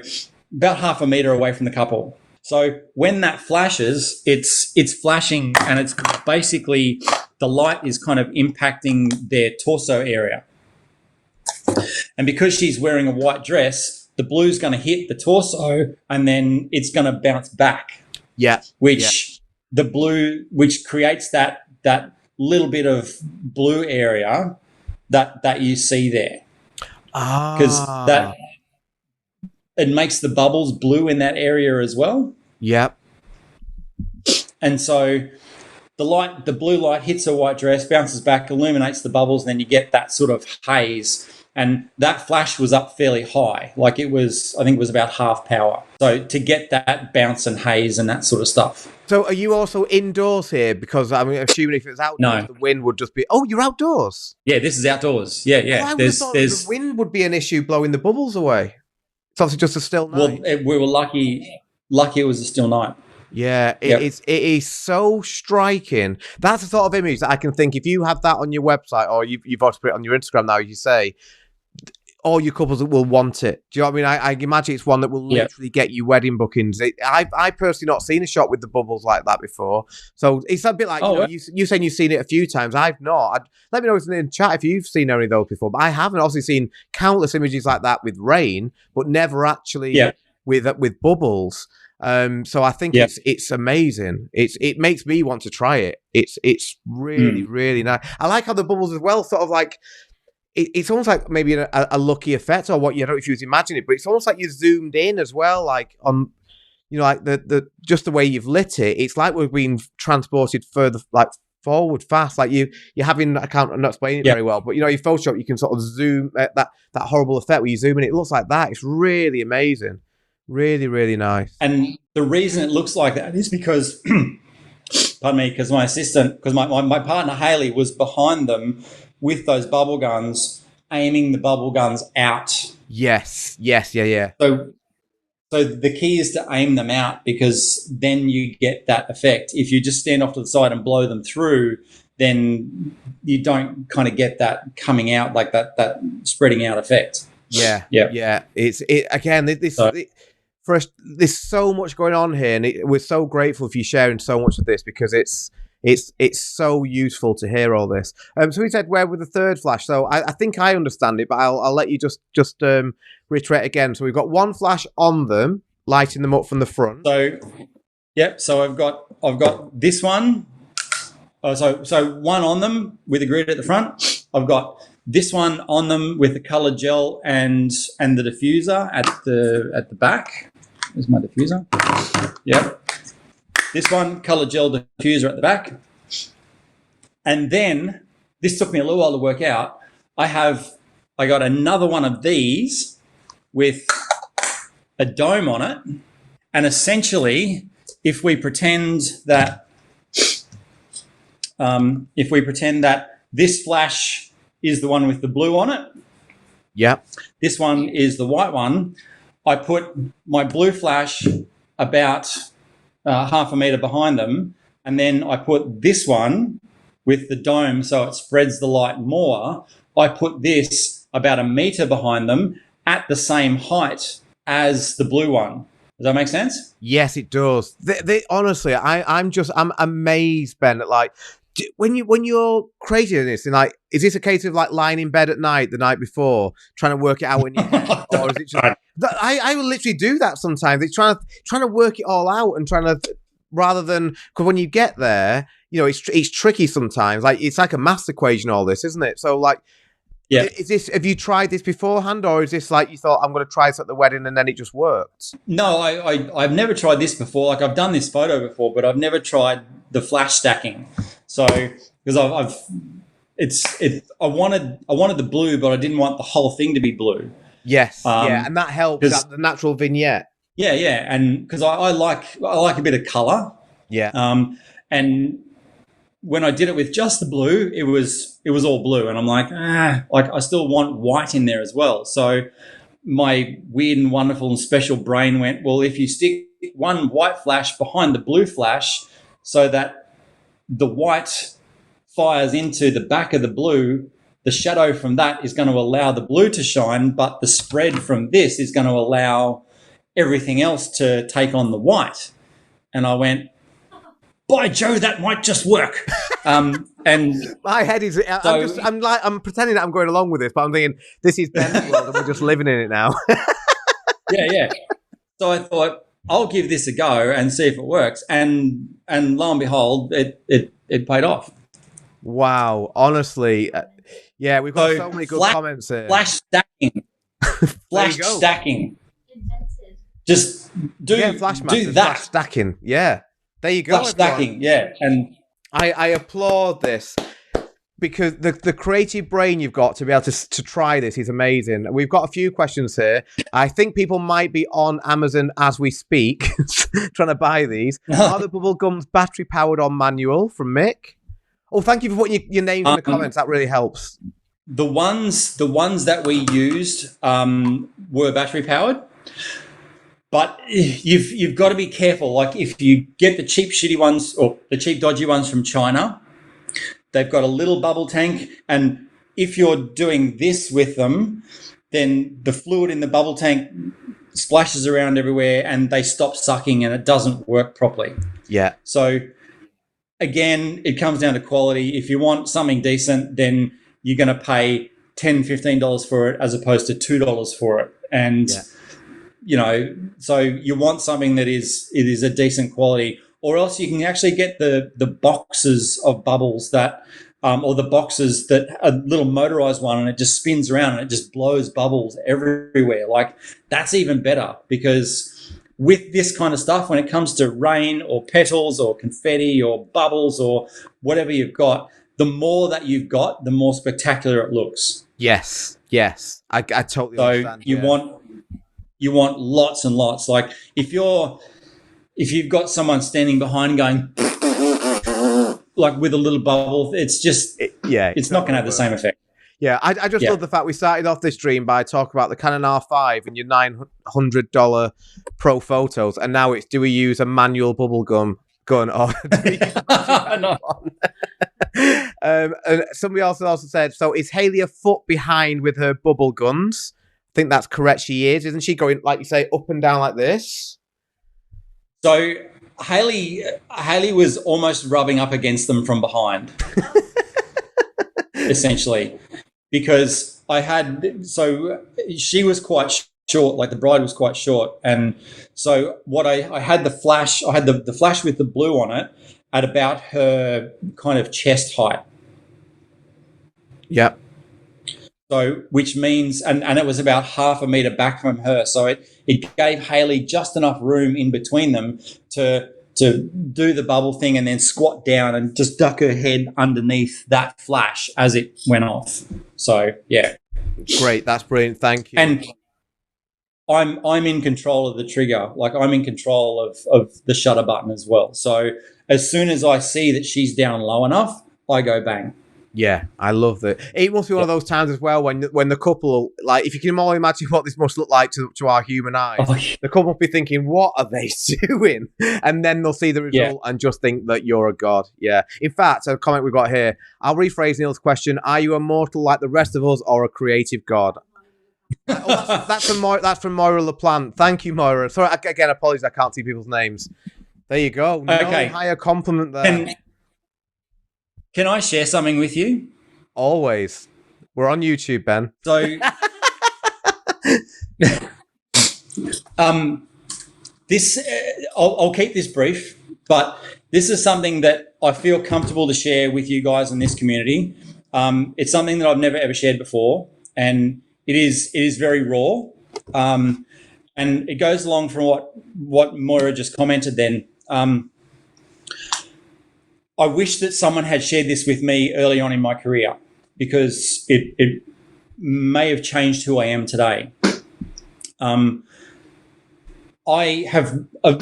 about half a meter away from the couple. So when that flashes, it's flashing, and it's basically the light is kind of impacting their torso area. And because she's wearing a white dress, the blue's going to hit the torso, and then it's going to bounce back. Yeah. Which creates that little bit of blue area that you see there. Because that it makes the bubbles blue in that area as well. Yep. And so the blue light hits her white dress, bounces back, illuminates the bubbles, and then you get that sort of haze. And that flash was up fairly high. Like I think it was about half power. So to get that bounce and haze and that sort of stuff. So are you also indoors here? Because I'm assuming if it's outdoors, the wind would just be... Oh, you're outdoors? Yeah, this is outdoors. Yeah. Oh, I would have thought the wind would be an issue blowing the bubbles away. It's obviously just a still night. Well, we were lucky it was a still night. Yeah, it is so striking. That's the sort of image that I can think, if you have that on your website, or you've also put it on your Instagram now, you say, all your couples will want it. Do you know what I mean? I imagine it's one that will literally get you wedding bookings. I personally not seen a shot with the bubbles like that before. So it's a bit like, you saying you've seen it a few times. I've not. Let me know in the chat if you've seen any of those before. But I haven't. Obviously seen countless images like that with rain, but never actually with bubbles. So I think it's amazing. It makes me want to try it. It's really, really nice. I like how the bubbles as well sort of like, it's almost like maybe a lucky effect, or what, you don't know if you was imagining it, but it's almost like you zoomed in as well, like on, like the just the way you've lit it. It's like we're being transported further, like forward fast, like you're having, I'm not explaining it very well, but your Photoshop, you can sort of zoom that horrible effect where you zoom in. It looks like that. It's really amazing. Really, really nice. And the reason it looks like that is because, pardon me, because my partner Haley was behind them with those bubble guns, aiming the bubble guns out. Yes. So the key is to aim them out, because then you get that effect. If you just stand off to the side and blow them through, then you don't kind of get that coming out, like that spreading out effect. Yeah. There's so much going on here, and we're so grateful for you sharing so much of this, because it's so useful to hear all this. So we said where with the third flash. So I think I understand it, but I'll let you just reiterate again. So we've got one flash on them, lighting them up from the front. So I've got this one. So one on them with a grid at the front. I've got this one on them with the colored gel and the diffuser at the back. There's my diffuser. Yep. This one, colored gel diffuser at the back. And then, this took me a little while to work out, I got another one of these with a dome on it. And essentially, if we pretend that this flash is the one with the blue on it. Yep. This one is the white one. I put my blue flash about half a meter behind them, and then I put this one with the dome so it spreads the light more, I put this about 1 meter behind them at the same height as the blue one. Does that make sense? Yes, it does. Honestly, I'm amazed, Ben, at like when you're creating this, and like, is this a case of like lying in bed at night the night before trying to work it out in your head, or is it just? I will literally do that sometimes. It's trying to work it all out and trying to, rather than, because when you get there, you know, it's tricky sometimes. Like it's like a math equation, all this, isn't it? So like. Yeah. Have you tried this beforehand, or is this like you thought, I'm going to try this at the wedding and then it just worked? No, I've never tried this before. Like I've done this photo before, but I've never tried the flash stacking. So because I wanted the blue, but I didn't want the whole thing to be blue. Yes, yeah, and that helps. The natural vignette. Yeah, and because I like a bit of color. Yeah. And when I did it with just the blue, it was all blue, and I'm like I still want white in there as well. So my weird and wonderful and special brain went, well, if you stick one white flash behind the blue flash, so that the white fires into the back of the blue, the shadow from that is going to allow the blue to shine, but the spread from this is going to allow everything else to take on the white. And I went, by Joe, that might just work. And my head is. I'm pretending that I'm going along with this, but I'm thinking this is Ben's world, and we're just living in it now. yeah. So I thought I'll give this a go and see if it works, and lo and behold, it paid off. Wow, honestly, yeah, we've got so many good comments here. Flash stacking, stacking. Invented. Just do that. Flash stacking, yeah. There you go. Flash stacking, yeah. And I applaud this because the creative brain you've got to be able to try this is amazing. We've got a few questions here. I think people might be on Amazon as we speak trying to buy these. Are the bubble gums battery powered or manual? From Mick. Oh, thank you for putting your names in the comments. That really helps. The ones that we used were battery powered. But you've got to be careful. Like if you get the cheap, shitty ones or the cheap, dodgy ones from China, they've got a little bubble tank. And if you're doing this with them, then the fluid in the bubble tank splashes around everywhere and they stop sucking and it doesn't work properly. Yeah. So again, it comes down to quality. If you want something decent, then you're going to pay $10, $15 for it as opposed to $2 for it. And you know, so you want something that is a decent quality, or else you can actually get the boxes of bubbles that, or the boxes that a little motorized one, and it just spins around and it just blows bubbles everywhere. Like that's even better, because with this kind of stuff, when it comes to rain or petals or confetti or bubbles or whatever you've got, the more that you've got, the more spectacular it looks. Yes, I totally understand. So you want lots and lots. Like if you've got someone standing behind going like with a little bubble, it's just it's not going to have the same effect. Yeah, I just love the fact we started off this stream by talking about the Canon R5 and your $900 Pro photos, and now it's, do we use a manual bubble gun or do we use no. And somebody also said, so is Hayley a foot behind with her bubble guns? I think that's correct. She is. Isn't she going, like you say, up and down like this? So Hayley was almost rubbing up against them from behind, essentially, because she was quite short, like the bride was quite short. And so what I had the flash with the blue on it at about her kind of chest height. Yep. So, which means, and it was about half a meter back from her. So it gave Hayley just enough room in between them to do the bubble thing and then squat down and just duck her head underneath that flash as it went off. So, yeah. Great. That's brilliant. Thank you. And I'm in control of the trigger. Like I'm in control of the shutter button as well. So as soon as I see that she's down low enough, I go bang. Yeah, I love that. It must be one of those times as well when the couple, like, if you can all imagine what this must look like to our human eyes, the couple must be thinking, what are they doing? And then they'll see the result and just think that you're a god. Yeah. In fact, a comment we've got here, I'll rephrase Neil's question. Are you a mortal like the rest of us or a creative god? That's from Moira Plante. Thank you, Moira. Sorry, again, apologies, I can't see people's names. There you go. No higher compliment there. Can I share something with you? Always. We're on YouTube, Ben. So, I'll keep this brief, but this is something that I feel comfortable to share with you guys in this community. It's something that I've never ever shared before, and it is very raw, and it goes along from what Moira just commented. Then. I wish that someone had shared this with me early on in my career, because it may have changed who I am today. I've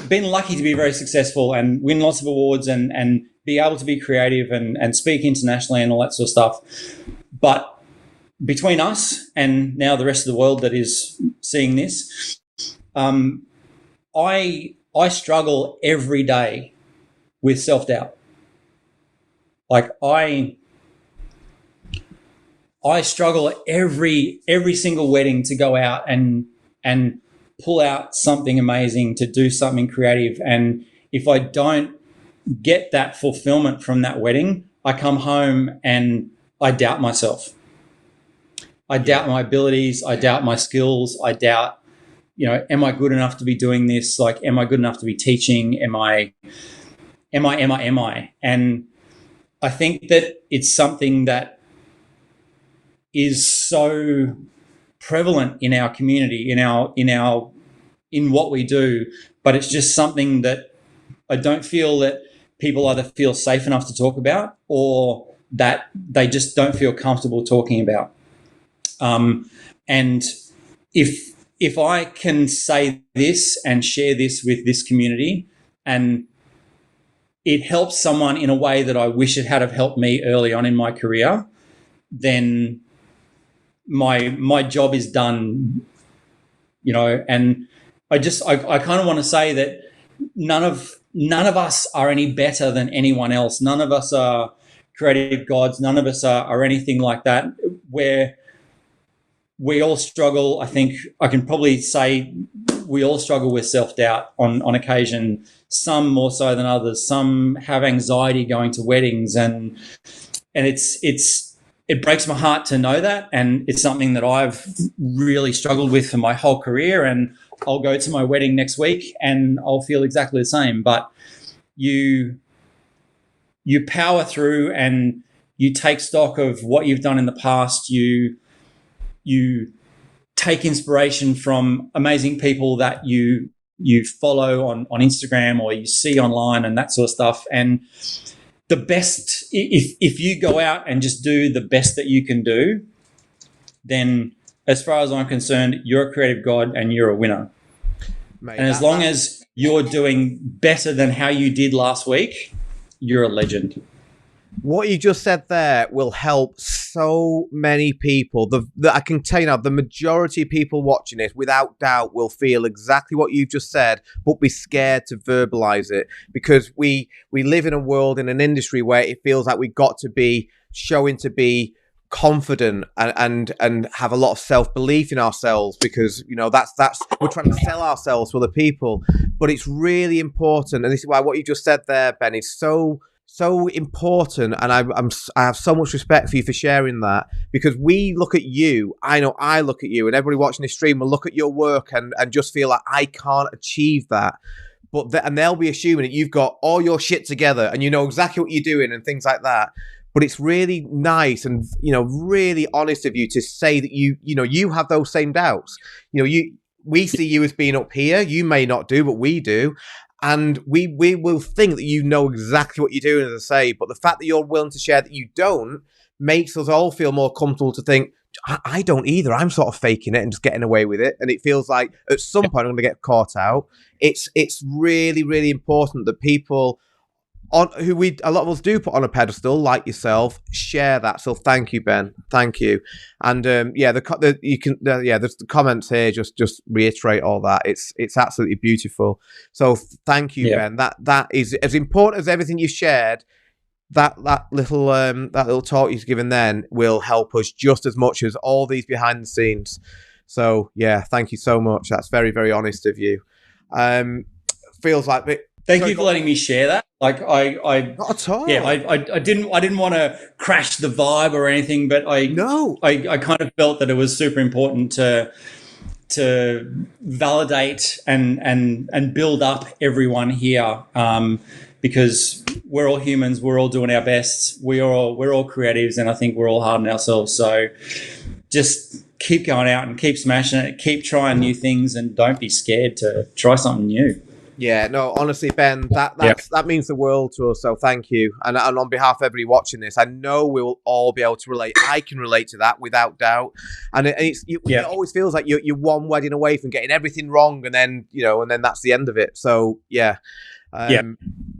been lucky to be very successful and win lots of awards and be able to be creative and speak internationally and all that sort of stuff. But between us and now the rest of the world that is seeing this, I struggle every day with self-doubt. Like I struggle at every single wedding to go out and pull out something amazing, to do something creative. And if I don't get that fulfillment from that wedding, I come home and I doubt myself. I doubt my abilities. I doubt my skills. I doubt, am I good enough to be doing this? Like, am I good enough to be teaching? Am I? And I think that it's something that is so prevalent in our community, in what we do, but it's just something that I don't feel that people either feel safe enough to talk about, or that they just don't feel comfortable talking about. And if I can say this and share this with this community, and it helps someone in a way that I wish it had have helped me early on in my career, then my job is done, and I kind of want to say that none of us are any better than anyone else. None of us are creative gods. None of us are anything like that. Where we all struggle, I think I can probably say we all struggle with self-doubt on occasion, some more so than others. Some have anxiety going to weddings, and it breaks my heart to know that, and it's something that I've really struggled with for my whole career. And I'll go to my wedding next week and I'll feel exactly the same. But you power through and you take stock of what you've done in the past. You take inspiration from amazing people that you follow on Instagram or you see online and that sort of stuff. And the best, if you go out and just do the best that you can do, then as far as I'm concerned, you're a creative god and you're a winner. Mate, and as long as you're doing better than how you did last week, you're a legend. What you just said there will help so many people. I can tell you now, the majority of people watching this, without doubt, will feel exactly what you've just said, but be scared to verbalize it, because we live in a world, in an industry where it feels like we've got to be showing to be confident and have a lot of self-belief in ourselves, because that's we're trying to sell ourselves to other people. But it's really important, and this is why what you just said there, Ben, is so important, and I have so much respect for you for sharing that, because we look at you, I know I look at you, and everybody watching this stream will look at your work and just feel like, I can't achieve that. And they'll be assuming that you've got all your shit together and you know exactly what you're doing and things like that. But it's really nice and really honest of you to say that you have those same doubts. We see you as being up here. You may not do, but we do. And we will think that you know exactly what you're doing, as I say. But the fact that you're willing to share that you don't makes us all feel more comfortable to think, I don't either. I'm sort of faking it and just getting away with it. And it feels like at some point I'm going to get caught out. It's really, really important that people who a lot of us do put on a pedestal, like yourself, share that. So thank you, Ben. Thank you. And the comments here just reiterate all that. It's absolutely beautiful. So thank you, Ben. That is as important as everything you shared. That little talk you've given then will help us just as much as all these behind the scenes. So yeah, thank you so much. That's very, very honest of you. Feels like Thank you for letting me share that. Like I not at all. Yeah, I didn't want to crash the vibe or anything, but I kind of felt that it was super important to validate and build up everyone here, because we're all humans, we're all doing our best, we're all creatives, and I think we're all hard on ourselves. So just keep going out and keep smashing it, keep trying new things, and don't be scared to try something new. Yeah, no, honestly, Ben, that means the world to us. So thank you, and on behalf of everybody watching this, I know we will all be able to relate. I can relate to that without doubt, and it always feels like you're one wedding away from getting everything wrong, and then that's the end of it. So yeah.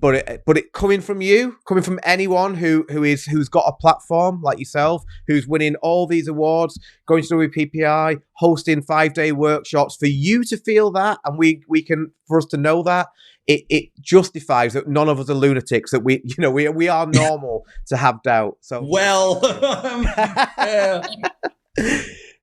But it coming from you, coming from anyone who's got a platform like yourself, who's winning all these awards, going to WPPI, hosting 5-day workshops, for you to feel that, and for us to know that, it justifies that none of us are lunatics, that we are normal to have doubt. So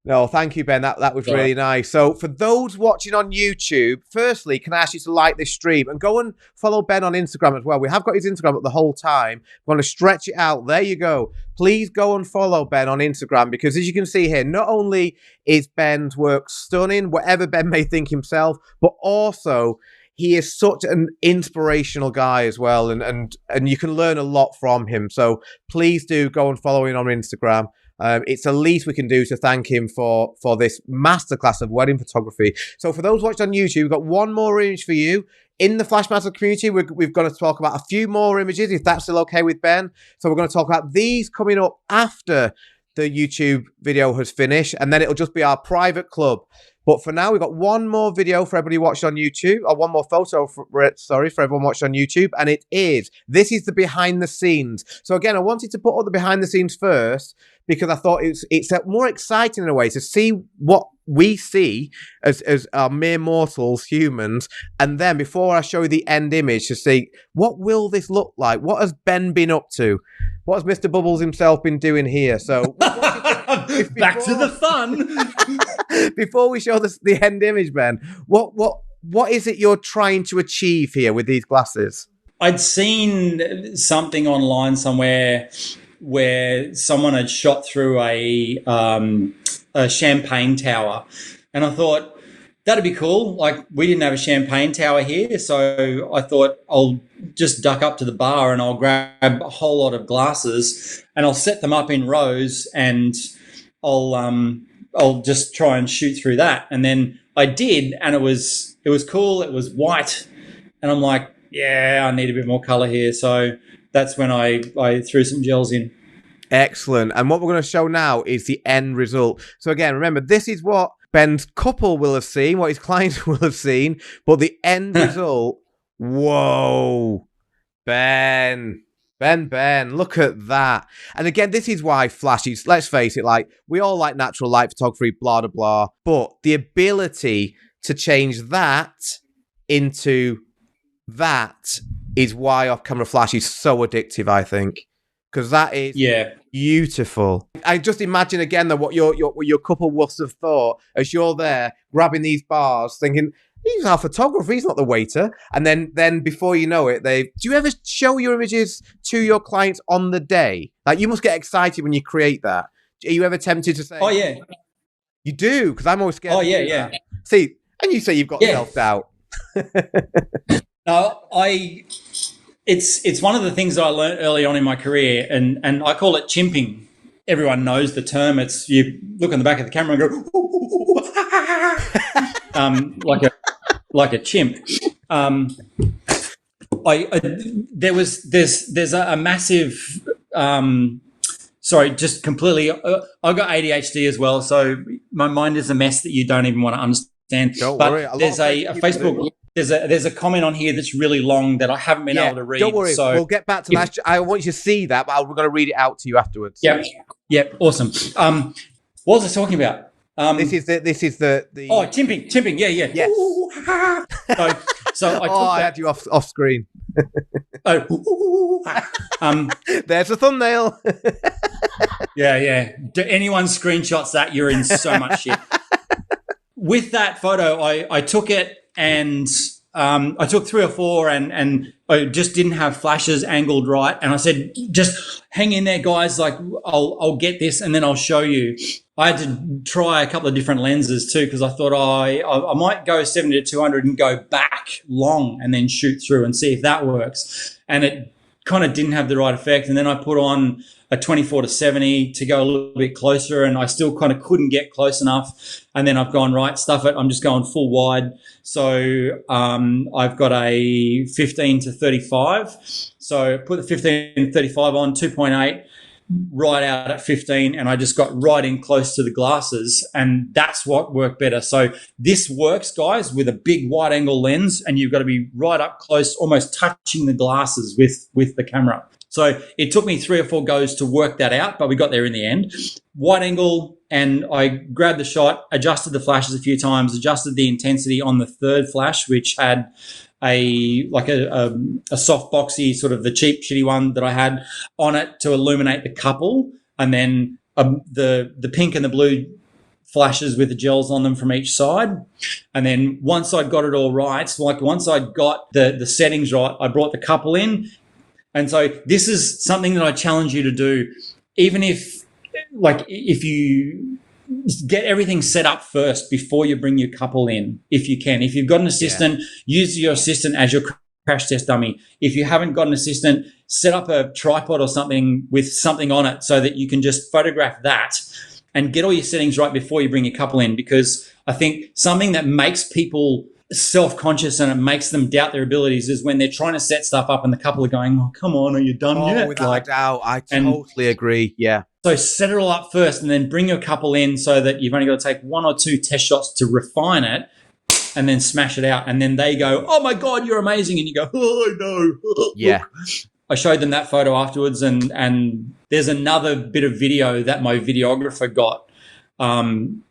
No, thank you, Ben. That was really nice. So for those watching on YouTube, firstly, can I ask you to like this stream and go and follow Ben on Instagram as well? We have got his Instagram up the whole time. We're going to stretch it out. There you go. Please go and follow Ben on Instagram, because as you can see here, not only is Ben's work stunning, whatever Ben may think himself, but also he is such an inspirational guy as well, and you can learn a lot from him. So please do go and follow him on Instagram. It's the least we can do to thank him for this masterclass of wedding photography. So for those watching on YouTube, we've got one more image for you. In the Flashmaster community, we've got to talk about a few more images, if that's still okay with Ben. So we're going to talk about these coming up after the YouTube video has finished, and then it'll just be our private club. But for now, we've got one more video for everybody watching on YouTube, or one more photo, for everyone watching on YouTube, and this is the behind the scenes. So again, I wanted to put up the behind the scenes first, because I thought it's more exciting in a way to see what we see as our mere mortals, humans, and then before I show you the end image, to see what will this look like? What has Ben been up to? What has Mr. Bubbles himself been doing here? So back to the fun. Before we show the end image, Ben, what is it you're trying to achieve here with these glasses? I'd seen something online somewhere where someone had shot through a champagne tower, and I thought that'd be cool. Like, we didn't have a champagne tower here, so I thought I'll just duck up to the bar and I'll grab a whole lot of glasses and I'll set them up in rows, and I'll just try and shoot through that. And then I did, and it was cool. It was white, and I'm like, yeah, I need a bit more color here. So that's when I threw some gels in. Excellent. And what we're going to show now is the end result. So again, remember, this is what Ben's couple will have seen, what his clients will have seen, but the end result, whoa, Ben, look at that. And again, this is why flashes, let's face it, like, we all like natural light photography, blah, blah, blah, but the ability to change that into that is why off-camera flash is so addictive, I think, because that is beautiful. I just imagine again that what your couple must have thought as you're there grabbing these bars, thinking, he's our photographer, he's not the waiter. And then before you know it, do you ever show your images to your clients on the day? Like, you must get excited when you create that. Are you ever tempted to say, oh yeah, you do? Because I'm always scared. Oh yeah. See, and you say you've got self-doubt. No, it's one of the things that I learned early on in my career, and I call it chimping. Everyone knows the term. It's, you look in the back of the camera and go like a chimp. There's a massive sorry, just completely. I've got ADHD as well, so my mind is a mess that you don't even want to understand. Don't worry. There's a Facebook. there's a comment on here that's really long that I haven't been able to read. Don't worry, so we'll get back to that. I want you to see that, but we're going to read it out to you afterwards. Yep, awesome. What was I talking about? This is the timping. Yeah. Yes. So I had you off screen. There's a thumbnail. Yeah. Do anyone screenshots that, you're in so much shit. With that photo, I took it and I took 3 or 4 and I just didn't have flashes angled right. And I said, just hang in there, guys. Like, I'll get this and then I'll show you. I had to try a couple of different lenses too, because I thought I might go 70 to 200 and go back long and then shoot through and see if that works. And it kind of didn't have the right effect. And then I put on a 24 to 70 to go a little bit closer, and I still kind of couldn't get close enough. And then I've gone, right, stuff it. I'm just going full wide. So I've got a 15 to 35. So put the 15 to 35 on, 2.8. right out at 15, and I just got right in close to the glasses, and that's what worked better. So this works, guys, with a big wide angle lens, and you've got to be right up close, almost touching the glasses with the camera. So it took me 3 or 4 goes to work that out, but we got there in the end. Wide angle, and I grabbed the shot, adjusted the flashes a few times, adjusted the intensity on the third flash, which had a soft boxy, sort of the cheap shitty one that I had on it to illuminate the couple, and then the pink and the blue flashes with the gels on them from each side. And then once I'd got it all right, like once I'd got the settings right, I brought the couple in. And so this is something that I challenge you to do, even if you get everything set up first before you bring your couple in, if you can. If you've got an assistant, use your assistant as your crash test dummy. If you haven't got an assistant, set up a tripod or something with something on it so that you can just photograph that and get all your settings right before you bring your couple in, because I think something that makes people self-conscious and it makes them doubt their abilities is when they're trying to set stuff up and the couple are going, oh, come on, are you done yet? Without a doubt. I totally agree. Yeah. So set it all up first and then bring your couple in so that you've only got to take 1 or 2 test shots to refine it and then smash it out. And then they go, oh my God, you're amazing. And you go, oh, I know. Yeah. I showed them that photo afterwards, and there's another bit of video that my videographer got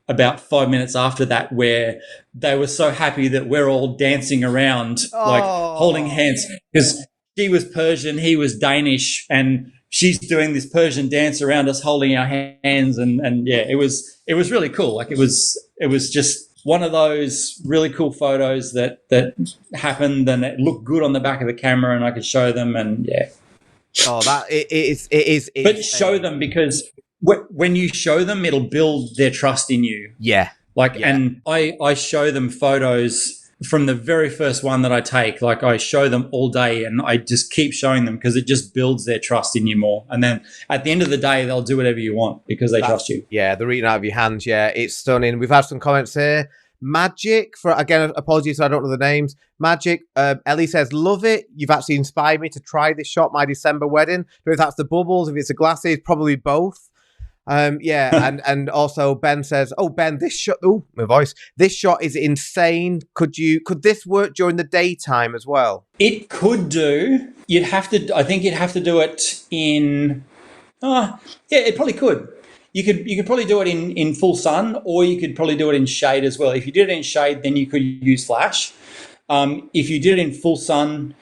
about 5 minutes after that, where they were so happy that we're all dancing around, like holding hands, because she was Persian, he was Danish, and she's doing this Persian dance around us, holding our hands, and yeah, it was really cool. Like it was just one of those really cool photos that happened, and it looked good on the back of the camera, and I could show them, and yeah. Oh, that it is. But show them, because when you show them, it'll build their trust in you. Yeah. And I show them photos from the very first one that I take. Like I show them all day, and I just keep showing them because it just builds their trust in you more. And then at the end of the day, they'll do whatever you want because they trust you. Yeah, they're eating out of your hands. Yeah, it's stunning. We've had some comments here. Magic, for again, apologies, I don't know the names. Magic, Ellie says, love it. You've actually inspired me to try this shot, my December wedding. I don't know if that's the bubbles, if it's the glasses, probably both. Yeah, and also Ben says, "Oh Ben, this shot, my voice. This shot is insane. Could this work during the daytime as well?" It could do. I think you'd have to do it in. Yeah, it probably could. You could probably do it in full sun, or you could probably do it in shade as well. If you did it in shade, then you could use flash. If you did it in full sun,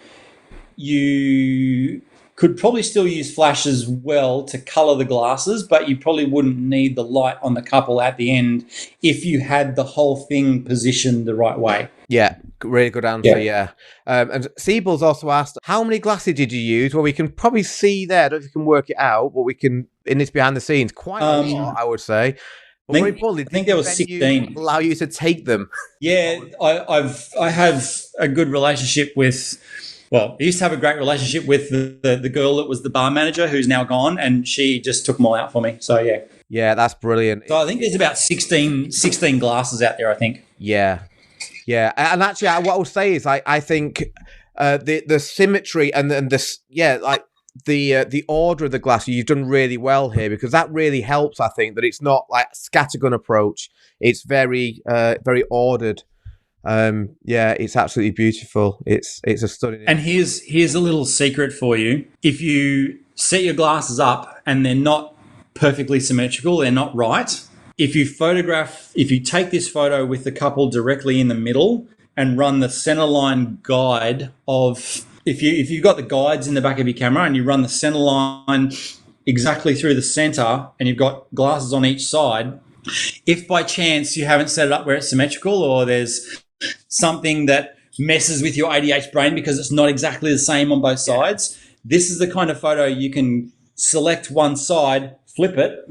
you could probably still use flash as well to color the glasses, but you probably wouldn't need the light on the couple at the end if you had the whole thing positioned the right way. Yeah, really good answer, yeah. And Siebel's also asked, how many glasses did you use? Well, we can probably see there. I don't know if you can work it out, but we can, in this behind the scenes, quite a lot, I would say. But I think there was 16. Allow you to take them. Yeah, I have a good relationship with... Well, I used to have a great relationship with the girl that was the bar manager, who's now gone, and she just took them all out for me. So, yeah. Yeah, that's brilliant. So I think there's about 16 glasses out there, I think. Yeah. Yeah. And actually, what I'll say is I think the symmetry and this, like the order of the glass, you've done really well here, because that really helps, I think, that it's not like scattergun approach. It's very, very ordered. Yeah, it's absolutely beautiful. It's a stunning. And here's a little secret for you. If you set your glasses up and they're not perfectly symmetrical, they're not right. If you take this photo with the couple directly in the middle and run the centerline guide of, if you've got the guides in the back of your camera and you run the center line exactly through the center and you've got glasses on each side, if by chance you haven't set it up where it's symmetrical or there's something that messes with your ADH brain because it's not exactly the same on both sides, this is the kind of photo you can select one side, flip it,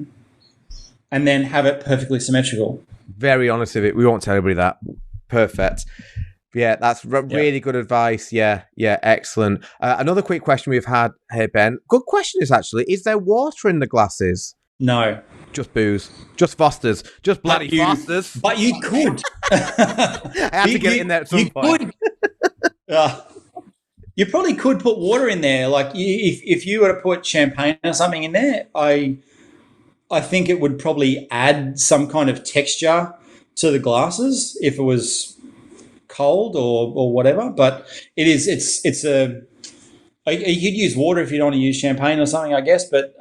and then have it perfectly symmetrical. Very honest with it. We won't tell anybody that. Perfect. Yeah, that's really good advice. Yeah, excellent. Another quick question we've had here, Ben. Good question is actually, is there water in the glasses? No. Just booze. Just Fosters. Just bloody Fosters. But you could. I had to get it in there at some point. You probably could put water in there. Like if you were to put champagne or something in there, I think it would probably add some kind of texture to the glasses if it was cold or whatever. But you could use water if you don't want to use champagne or something, I guess. But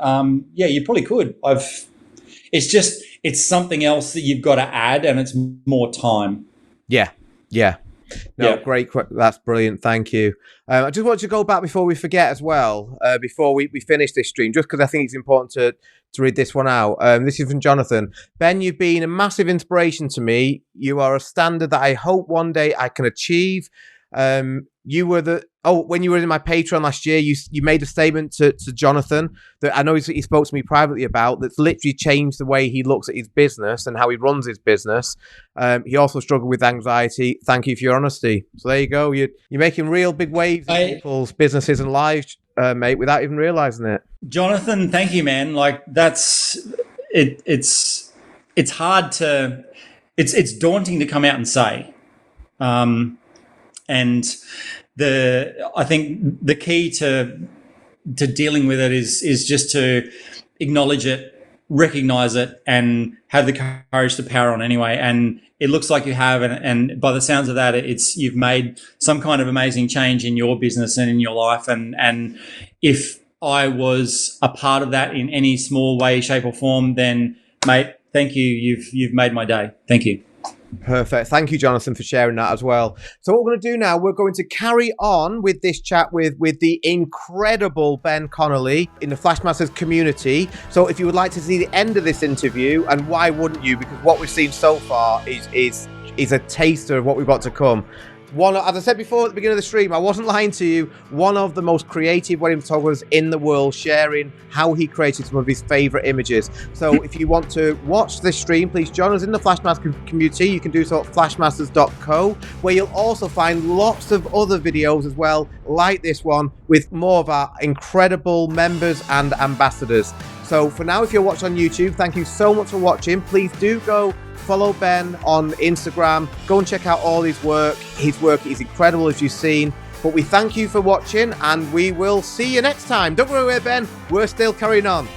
you probably could. It's something else that you've got to add, and it's more time. Yeah. No, great. That's brilliant. Thank you. I just want to go back before we forget as well, before we finish this stream, just because I think it's important to read this one out. This is from Jonathan. Ben, you've been a massive inspiration to me. You are a standard that I hope one day I can achieve. You were when you were in my Patreon last year, you made a statement to Jonathan that I know he spoke to me privately about, that's literally changed the way he looks at his business and how he runs his business. He also struggled with anxiety. Thank you for your honesty. So there you go. You're making real big waves in people's businesses and lives, mate, without even realizing it. Jonathan, thank you, man. Like it's hard to, it's daunting to come out and say. And I think the key to dealing with it is just to acknowledge it, recognize it, and have the courage to power on anyway. And it looks like you have, and by the sounds of that, you've made some kind of amazing change in your business and in your life. And if I was a part of that in any small way, shape, or form, then mate, thank you. You've made my day. Thank you. Perfect. Thank you, Jonathan, for sharing that as well. So what we're going to do now, we're going to carry on with this chat with the incredible Ben Connolly in the Flashmasters community. So if you would like to see the end of this interview, and why wouldn't you? Because what we've seen so far is a taster of what we've got to come. As I said before at the beginning of the stream, I wasn't lying to you, one of the most creative wedding photographers in the world, sharing how he created some of his favourite images. So if you want to watch this stream, please join us in the Flashmasters community. You can do so at flashmasters.co, where you'll also find lots of other videos as well, like this one, with more of our incredible members and ambassadors. So for now, if you're watching on YouTube, thank you so much for watching. Please do go follow Ben on Instagram. Go and check out all his work. His work is incredible, as you've seen. But we thank you for watching, and we will see you next time. Don't go away, Ben. We're still carrying on.